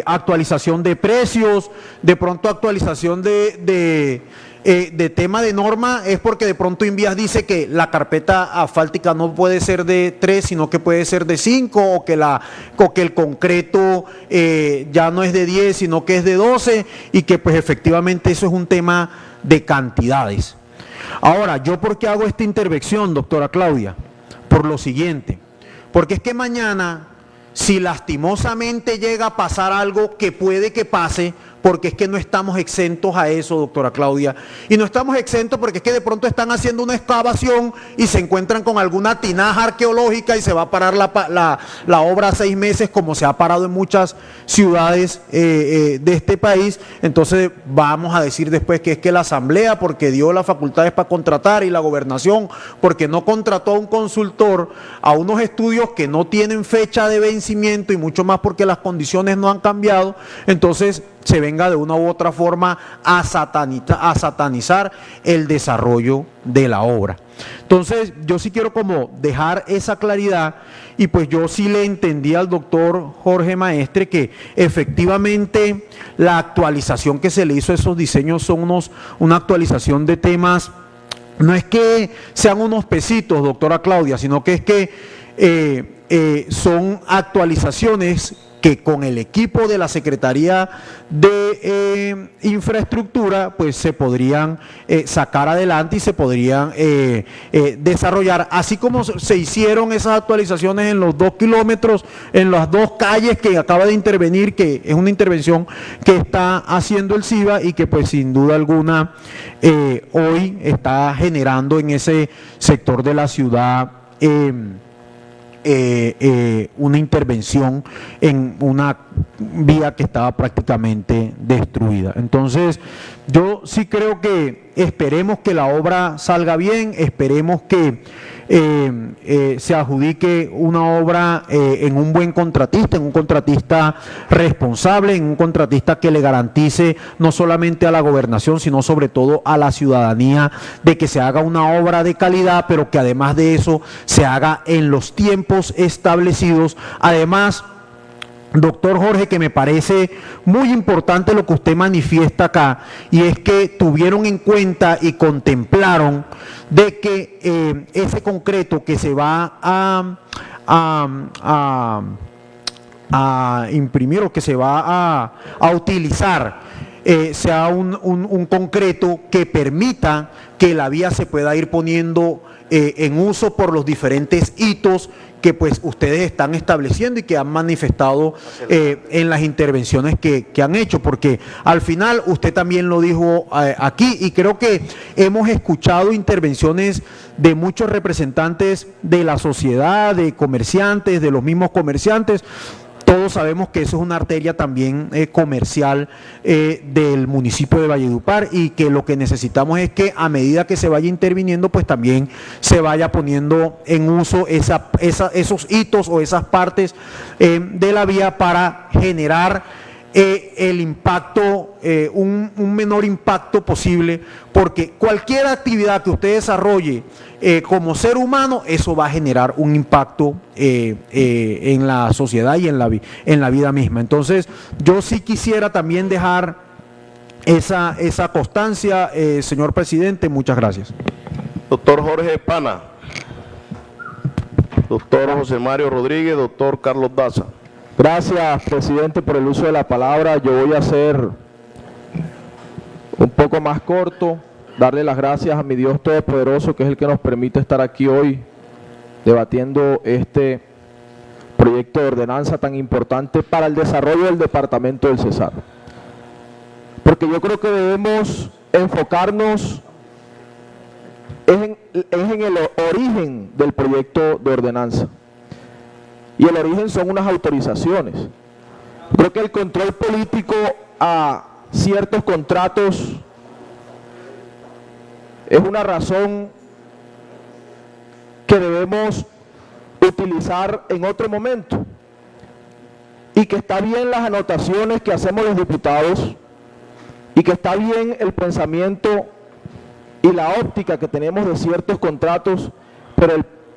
actualización de precios, de pronto actualización de tema de norma, es porque de pronto Invías dice que la carpeta asfáltica no puede ser de 3, sino que puede ser de 5, o que el concreto ya no es de 10, sino que es de 12, y que pues efectivamente eso es un tema de cantidades. Ahora, ¿yo por qué hago esta intervención, doctora Claudia? Por lo siguiente, porque es que mañana, si lastimosamente llega a pasar algo, que puede que pase, porque es que no estamos exentos a eso, doctora Claudia, y no estamos exentos porque es que de pronto están haciendo una excavación y se encuentran con alguna tinaja arqueológica y se va a parar la obra 6 meses, como se ha parado en muchas ciudades de este país. Entonces vamos a decir después que es que la asamblea, porque dio las facultades para contratar, y la gobernación porque no contrató a un consultor a unos estudios que no tienen fecha de vencimiento, y mucho más porque las condiciones no han cambiado, entonces se venga de una u otra forma a satanizar el desarrollo de la obra. Entonces, yo sí quiero como dejar esa claridad, y pues yo sí le entendí al doctor Jorge Maestre que efectivamente la actualización que se le hizo a esos diseños son una actualización de temas, no es que sean unos pesitos, doctora Claudia, sino que es que son actualizaciones que con el equipo de la Secretaría de Infraestructura pues se podrían sacar adelante y se podrían desarrollar, así como se hicieron esas actualizaciones en los 2 kilómetros, en las 2 calles que acaba de intervenir, que es una intervención que está haciendo el CIBA y que pues sin duda alguna hoy está generando en ese sector de la ciudad una intervención en una vía que estaba prácticamente destruida. Entonces, yo sí creo que esperemos que la obra salga bien, esperemos que se adjudique una obra en un buen contratista, en un contratista responsable, en un contratista que le garantice no solamente a la gobernación, sino sobre todo a la ciudadanía, de que se haga una obra de calidad, pero que además de eso se haga en los tiempos establecidos. Además, doctor Jorge, que me parece muy importante lo que usted manifiesta acá, y es que tuvieron en cuenta y contemplaron de que ese concreto que se va a imprimir o que se va a utilizar sea un concreto que permita que la vía se pueda ir poniendo en uso por los diferentes hitos que pues ustedes están estableciendo y que han manifestado en las intervenciones que han hecho, porque al final usted también lo dijo aquí, y creo que hemos escuchado intervenciones de muchos representantes de la sociedad, de comerciantes, de los mismos comerciantes. Todos sabemos que eso es una arteria también comercial del municipio de Valledupar, y que lo que necesitamos es que a medida que se vaya interviniendo, pues también se vaya poniendo en uso esos hitos o esas partes de la vía para generar el impacto, un menor impacto posible, porque cualquier actividad que usted desarrolle como ser humano, eso va a generar un impacto en la sociedad y en la vida misma. Entonces, yo sí quisiera también dejar esa constancia, señor presidente. Muchas gracias. Doctor Jorge Pana, doctor José Mario Rodríguez, doctor Carlos Daza. Gracias, presidente, por el uso de la palabra. Yo voy a ser un poco más corto, darle las gracias a mi Dios Todopoderoso, que es el que nos permite estar aquí hoy debatiendo este proyecto de ordenanza tan importante para el desarrollo del departamento del Cesar. Porque yo creo que debemos enfocarnos en el origen del proyecto de ordenanza. Y el origen son unas autorizaciones. Creo que el control político a ciertos contratos es una razón que debemos utilizar en otro momento, y que está bien las anotaciones que hacemos los diputados, y que está bien el pensamiento y la óptica que tenemos de ciertos contratos, pero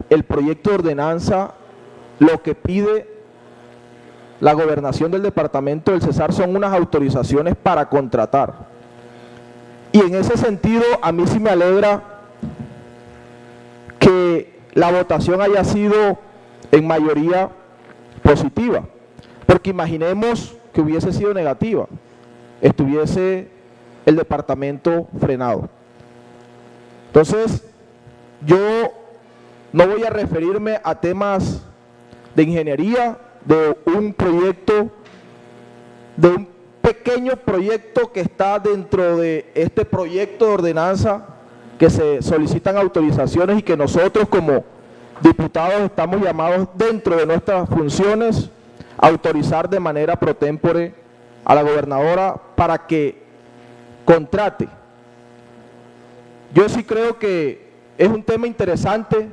el proyecto de ordenanza, lo que pide la gobernación del departamento del Cesar son unas autorizaciones para contratar. Y en ese sentido, a mí sí me alegra que la votación haya sido en mayoría positiva, porque imaginemos que hubiese sido negativa, estuviese el departamento frenado. Entonces, yo no voy a referirme a temas de ingeniería, de un proyecto, de un pequeño proyecto que está dentro de este proyecto de ordenanza, que se solicitan autorizaciones y que nosotros como diputados estamos llamados dentro de nuestras funciones a autorizar de manera pro tempore a la gobernadora para que contrate. Yo sí creo que es un tema interesante,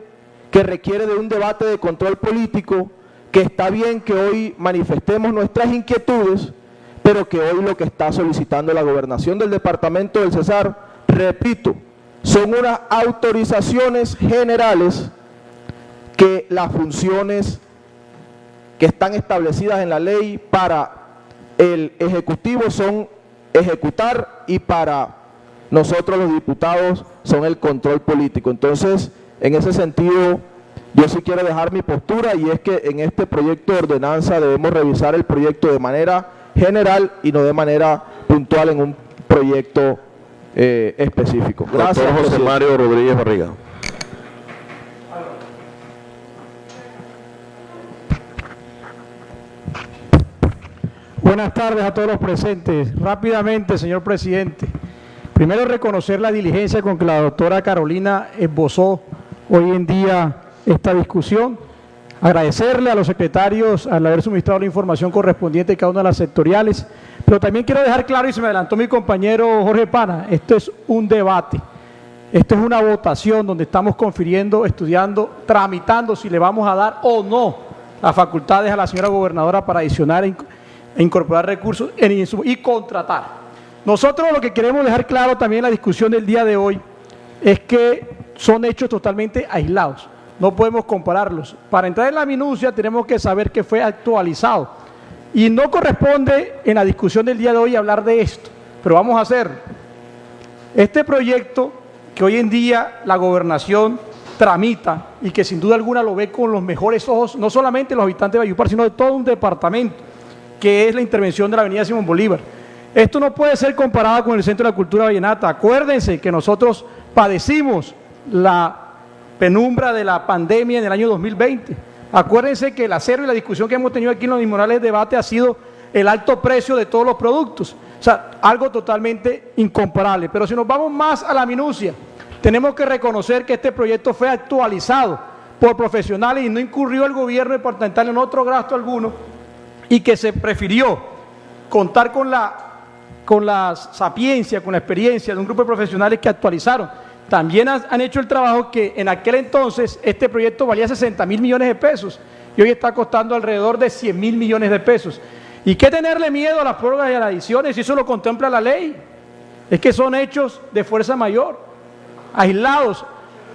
que requiere de un debate de control político, que está bien que hoy manifestemos nuestras inquietudes, pero que hoy lo que está solicitando la gobernación del departamento del Cesar, repito, son unas autorizaciones generales, que las funciones que están establecidas en la ley para el Ejecutivo son ejecutar, y para nosotros los diputados son el control político. Entonces, en ese sentido, yo sí quiero dejar mi postura, y es que en este proyecto de ordenanza debemos revisar el proyecto de manera general y no de manera puntual en un proyecto específico. Gracias, doctor José presidente. Mario Rodríguez Barriga. Buenas tardes a todos los presentes. Rápidamente, señor presidente. Primero, reconocer la diligencia con que la doctora Carolina esbozó hoy en día esta discusión. Agradecerle a los secretarios al haber suministrado la información correspondiente de cada una de las sectoriales. Pero también quiero dejar claro, y se me adelantó mi compañero Jorge Pana, esto es un debate. Esto es una votación donde estamos confiriendo, estudiando, tramitando si le vamos a dar o no las facultades a la señora gobernadora para adicionar e incorporar recursos y contratar. Nosotros lo que queremos dejar claro también en la discusión del día de hoy es que son hechos totalmente aislados, no podemos compararlos. Para entrar en la minucia tenemos que saber que fue actualizado y no corresponde en la discusión del día de hoy hablar de esto, pero vamos a hacerlo. Este proyecto que hoy en día la gobernación tramita y que sin duda alguna lo ve con los mejores ojos, no solamente los habitantes de Valledupar, sino de todo un departamento, que es la intervención de la avenida Simón Bolívar. Esto no puede ser comparado con el Centro de la Cultura Vallenata. Acuérdense que nosotros padecimos la penumbra de la pandemia en el año 2020. Acuérdense que el acero y la discusión que hemos tenido aquí en los inmorables debates ha sido el alto precio de todos los productos. O sea, algo totalmente incomparable. Pero si nos vamos más a la minucia, tenemos que reconocer que este proyecto fue actualizado por profesionales y no incurrió el gobierno departamental en otro gasto alguno, y que se prefirió contar con la sapiencia, con la experiencia de un grupo de profesionales que actualizaron. También han hecho el trabajo que en aquel entonces este proyecto valía 60.000 millones de pesos y hoy está costando alrededor de 100.000 millones de pesos. ¿Y qué tenerle miedo a las prórrogas y a las adiciones si eso lo contempla la ley? Es que son hechos de fuerza mayor, aislados.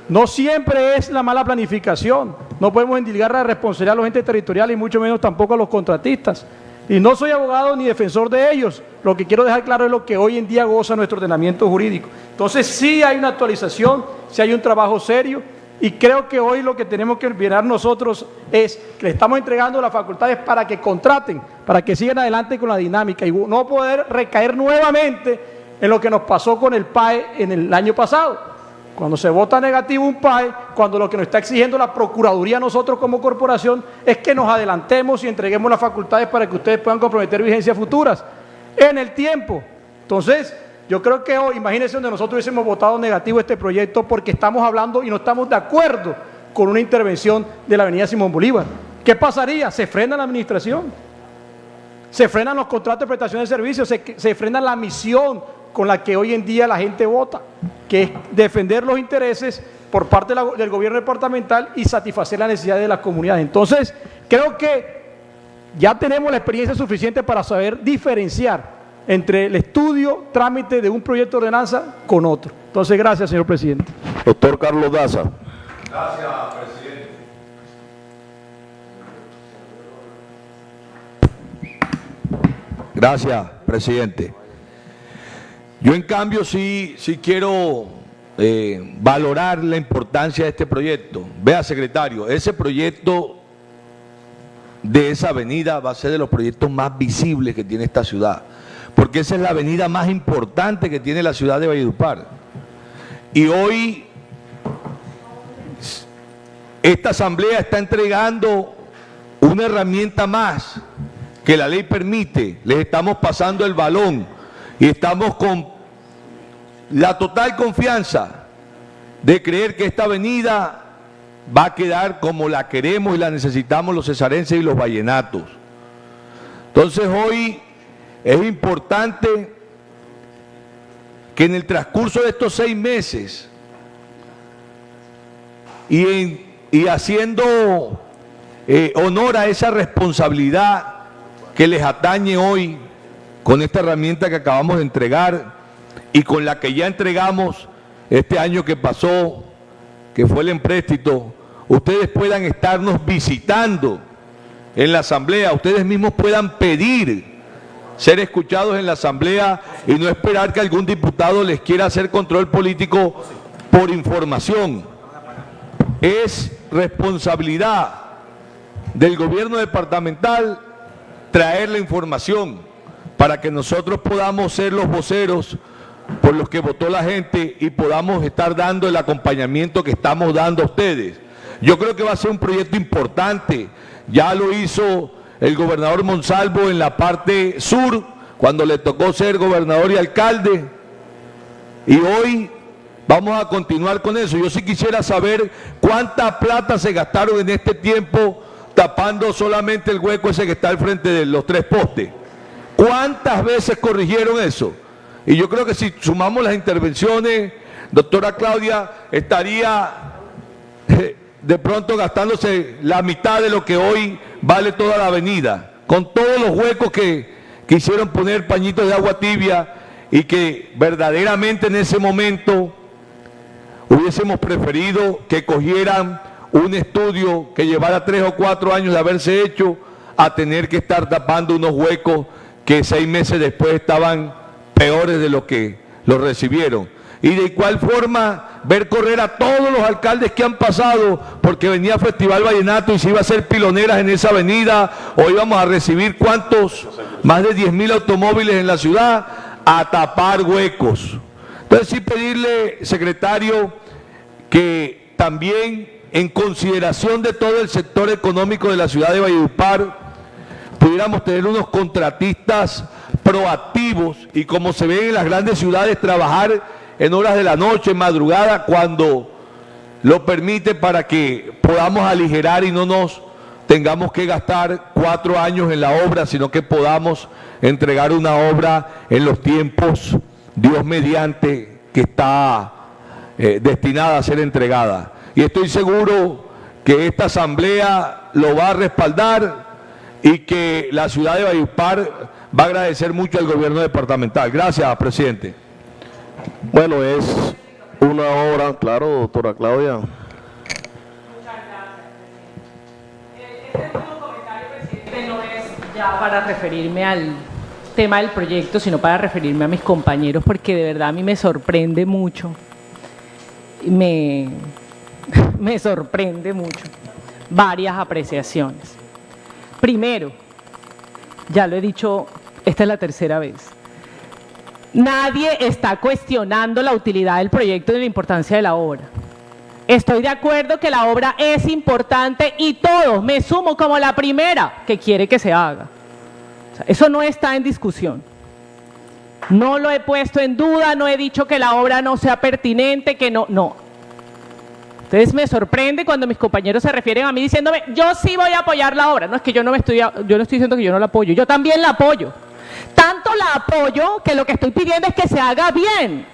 No siempre es la mala planificación. No podemos endilgar la responsabilidad a los entes territoriales y mucho menos tampoco a los contratistas. Y no soy abogado ni defensor de ellos. Lo que quiero dejar claro es lo que hoy en día goza nuestro ordenamiento jurídico. Entonces sí hay una actualización, sí hay un trabajo serio, y creo que hoy lo que tenemos que mirar nosotros es que le estamos entregando las facultades para que contraten, para que sigan adelante con la dinámica y no poder recaer nuevamente en lo que nos pasó con el PAE en el año pasado. Cuando se vota negativo un PAE, cuando lo que nos está exigiendo la Procuraduría a nosotros como corporación es que nos adelantemos y entreguemos las facultades para que ustedes puedan comprometer vigencias futuras en el tiempo. Entonces, yo creo que hoy, imagínense donde nosotros hubiésemos votado negativo este proyecto porque estamos hablando y no estamos de acuerdo con una intervención de la avenida Simón Bolívar. ¿Qué pasaría? Se frena la administración, se frenan los contratos de prestación de servicios, se frena la misión con la que hoy en día la gente vota, que es defender los intereses por parte del gobierno departamental y satisfacer las necesidades de las comunidades. Entonces, creo que ya tenemos la experiencia suficiente para saber diferenciar entre el estudio, trámite de un proyecto de ordenanza con otro. Entonces, gracias, señor presidente. Doctor Carlos Daza. Gracias, presidente. Gracias, presidente. Yo, en cambio, sí quiero valorar la importancia de este proyecto. Vea, secretario, ese proyecto de esa avenida va a ser de los proyectos más visibles que tiene esta ciudad, porque esa es la avenida más importante que tiene la ciudad de Valledupar. Y hoy esta asamblea está entregando una herramienta más que la ley permite. Les estamos pasando el balón y estamos con la total confianza de creer que esta avenida va a quedar como la queremos y la necesitamos los cesarenses y los vallenatos. Entonces, hoy es importante que en el transcurso de estos 6 meses y haciendo honor a esa responsabilidad que les atañe hoy con esta herramienta que acabamos de entregar y con la que ya entregamos este año que pasó, que fue el empréstito, ustedes puedan estarnos visitando en la asamblea, ustedes mismos puedan pedir ser escuchados en la asamblea y no esperar que algún diputado les quiera hacer control político por información. Es responsabilidad del gobierno departamental traer la información para que nosotros podamos ser los voceros por los que votó la gente y podamos estar dando el acompañamiento que estamos dando a ustedes. Yo creo que va a ser un proyecto importante. Ya lo hizo el gobernador Monsalvo en la parte sur, cuando le tocó ser gobernador y alcalde, y hoy vamos a continuar con eso. Yo sí quisiera saber cuánta plata se gastaron en este tiempo tapando solamente el hueco ese que está al frente de los 3 postes. ¿Cuántas veces corrigieron eso? Y yo creo que si sumamos las intervenciones, doctora Claudia, estaría de pronto gastándose la mitad de lo que hoy vale toda la avenida, con todos los huecos que quisieron poner pañitos de agua tibia y que verdaderamente en ese momento hubiésemos preferido que cogieran un estudio que llevara 3 o 4 años de haberse hecho a tener que estar tapando unos huecos que 6 meses después estaban peores de lo que los recibieron. y de igual forma ver correr a todos los alcaldes que han pasado, porque venía Festival Vallenato y se iba a hacer piloneras en esa avenida. Hoy vamos a recibir ¿cuántos? Más de 10.000 automóviles en la ciudad a tapar huecos. Entonces sí pedirle, secretario, que también en consideración de todo el sector económico de la ciudad de Valledupar, pudiéramos tener unos contratistas proactivos y, como se ve en las grandes ciudades, trabajar en horas de la noche, en madrugada, cuando lo permite, para que podamos aligerar y no nos tengamos que gastar 4 años en la obra, sino que podamos entregar una obra en los tiempos, Dios mediante, que está destinada a ser entregada. Y estoy seguro que esta asamblea lo va a respaldar y que la ciudad de Valledupar va a agradecer mucho al gobierno departamental. Gracias, presidente. Bueno, es una obra, claro, doctora Claudia. Muchas gracias, presidente. Este último comentario, presidente, no es ya para referirme al tema del proyecto, sino para referirme a mis compañeros, porque de verdad a mí me sorprende mucho. Me sorprende mucho varias apreciaciones. Primero, ya lo he dicho, esta es la tercera vez, nadie está cuestionando la utilidad del proyecto ni la importancia de la obra. Estoy de acuerdo que la obra es importante y todos, me sumo como la primera que quiere que se haga. O sea, eso no está en discusión. No lo he puesto en duda, no he dicho que la obra no sea pertinente, que no. Entonces me sorprende cuando mis compañeros se refieren a mí diciéndome, yo sí voy a apoyar la obra. No, es que yo no estoy diciendo que yo no la apoyo, yo también la apoyo. Tanto la apoyo que lo que estoy pidiendo es que se haga bien.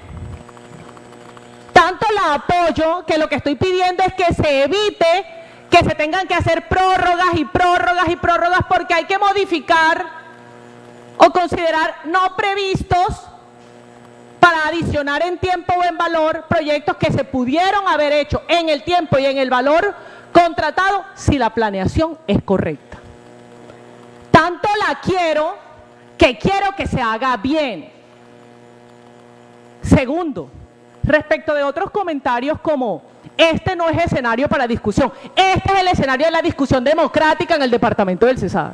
Tanto la apoyo que lo que estoy pidiendo es que se evite que se tengan que hacer prórrogas y prórrogas y prórrogas, porque hay que modificar o considerar no previstos para adicionar en tiempo o en valor proyectos que se pudieron haber hecho en el tiempo y en el valor contratado si la planeación es correcta. Tanto la quiero que se haga bien. Segundo, respecto de otros comentarios como este no es escenario para discusión, este es el escenario de la discusión democrática en el departamento del Cesar.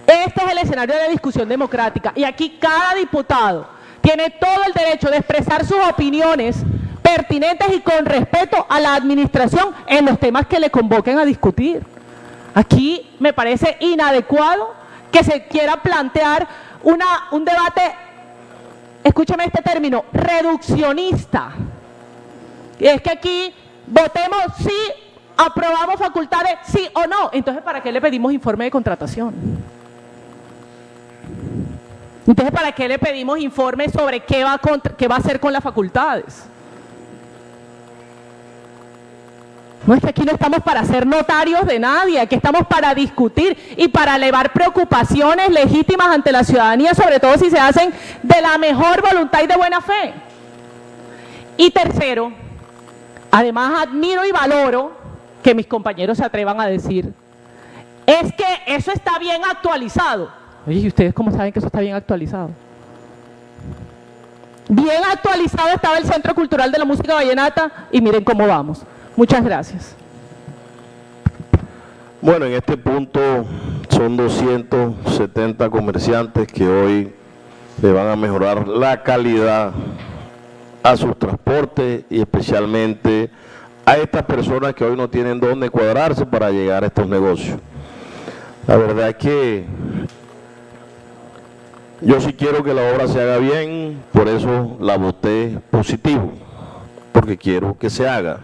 Este es el escenario de la discusión democrática y aquí cada diputado tiene todo el derecho de expresar sus opiniones pertinentes y con respeto a la administración en los temas que le convoquen a discutir. Aquí me parece inadecuado que se quiera plantear un debate, escúcheme este término, reduccionista. Y es que aquí votemos si aprobamos facultades, sí o no. Entonces, ¿para qué le pedimos informe de contratación? Entonces, ¿para qué le pedimos informe sobre qué va a hacer con las facultades? No, es que aquí no estamos para ser notarios de nadie, aquí estamos para discutir y para elevar preocupaciones legítimas ante la ciudadanía, sobre todo si se hacen de la mejor voluntad y de buena fe. Y tercero, además admiro y valoro que mis compañeros se atrevan a decir, es que eso está bien actualizado. Oye, ¿y ustedes cómo saben que eso está bien actualizado? Bien actualizado estaba el Centro Cultural de la Música Vallenata y miren cómo vamos. Muchas gracias. Bueno, en este punto son 270 comerciantes que hoy le van a mejorar la calidad a sus transportes y especialmente a estas personas que hoy no tienen dónde cuadrarse para llegar a estos negocios. La verdad es que yo sí quiero que la obra se haga bien, por eso la voté positivo, porque quiero que se haga.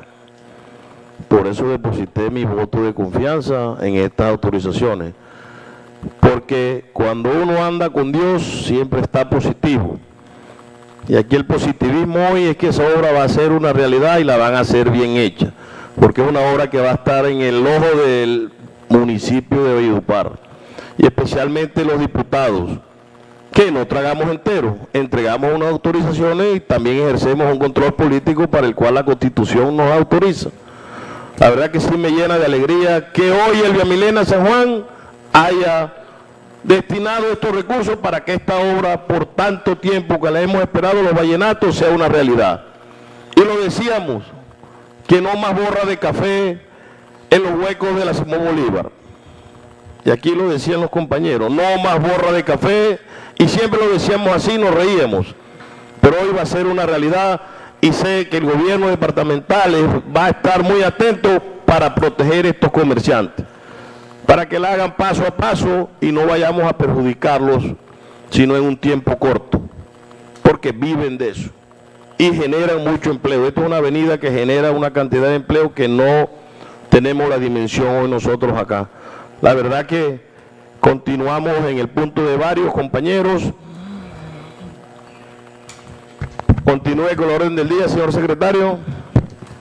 Por eso deposité mi voto de confianza en estas autorizaciones, porque cuando uno anda con Dios siempre está positivo. Y aquí el positivismo hoy es que esa obra va a ser una realidad y la van a hacer bien hecha, porque es una obra que va a estar en el ojo del municipio de Valledupar, y especialmente los diputados, que no tragamos entero, entregamos unas autorizaciones y también ejercemos un control político para el cual la Constitución nos autoriza. La verdad que sí me llena de alegría que hoy el Vía Milena San Juan haya destinados estos recursos para que esta obra, por tanto tiempo que la hemos esperado, los vallenatos, sea una realidad. Y lo decíamos, que no más borra de café en los huecos de la Simón Bolívar. Y aquí lo decían los compañeros, no más borra de café, y siempre lo decíamos así, nos reíamos. Pero hoy va a ser una realidad y sé que el gobierno departamental va a estar muy atento para proteger estos comerciantes, para que la hagan paso a paso y no vayamos a perjudicarlos, sino en un tiempo corto, porque viven de eso y generan mucho empleo. Esta es una avenida que genera una cantidad de empleo que no tenemos la dimensión hoy nosotros acá. La verdad que continuamos en el punto de varios compañeros. Continúe con el orden del día, señor secretario.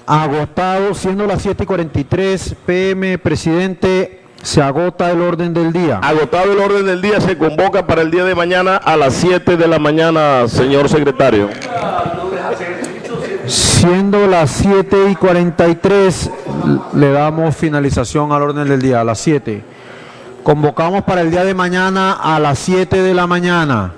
Agotado, siendo las 7:43 p.m., presidente, se agota el orden del día. Agotado el orden del día, se convoca para el día de mañana a las 7 de la mañana, señor secretario. Siendo las 7:43, le damos finalización al orden del día, a las 7. Convocamos para el día de mañana a las 7 de la mañana.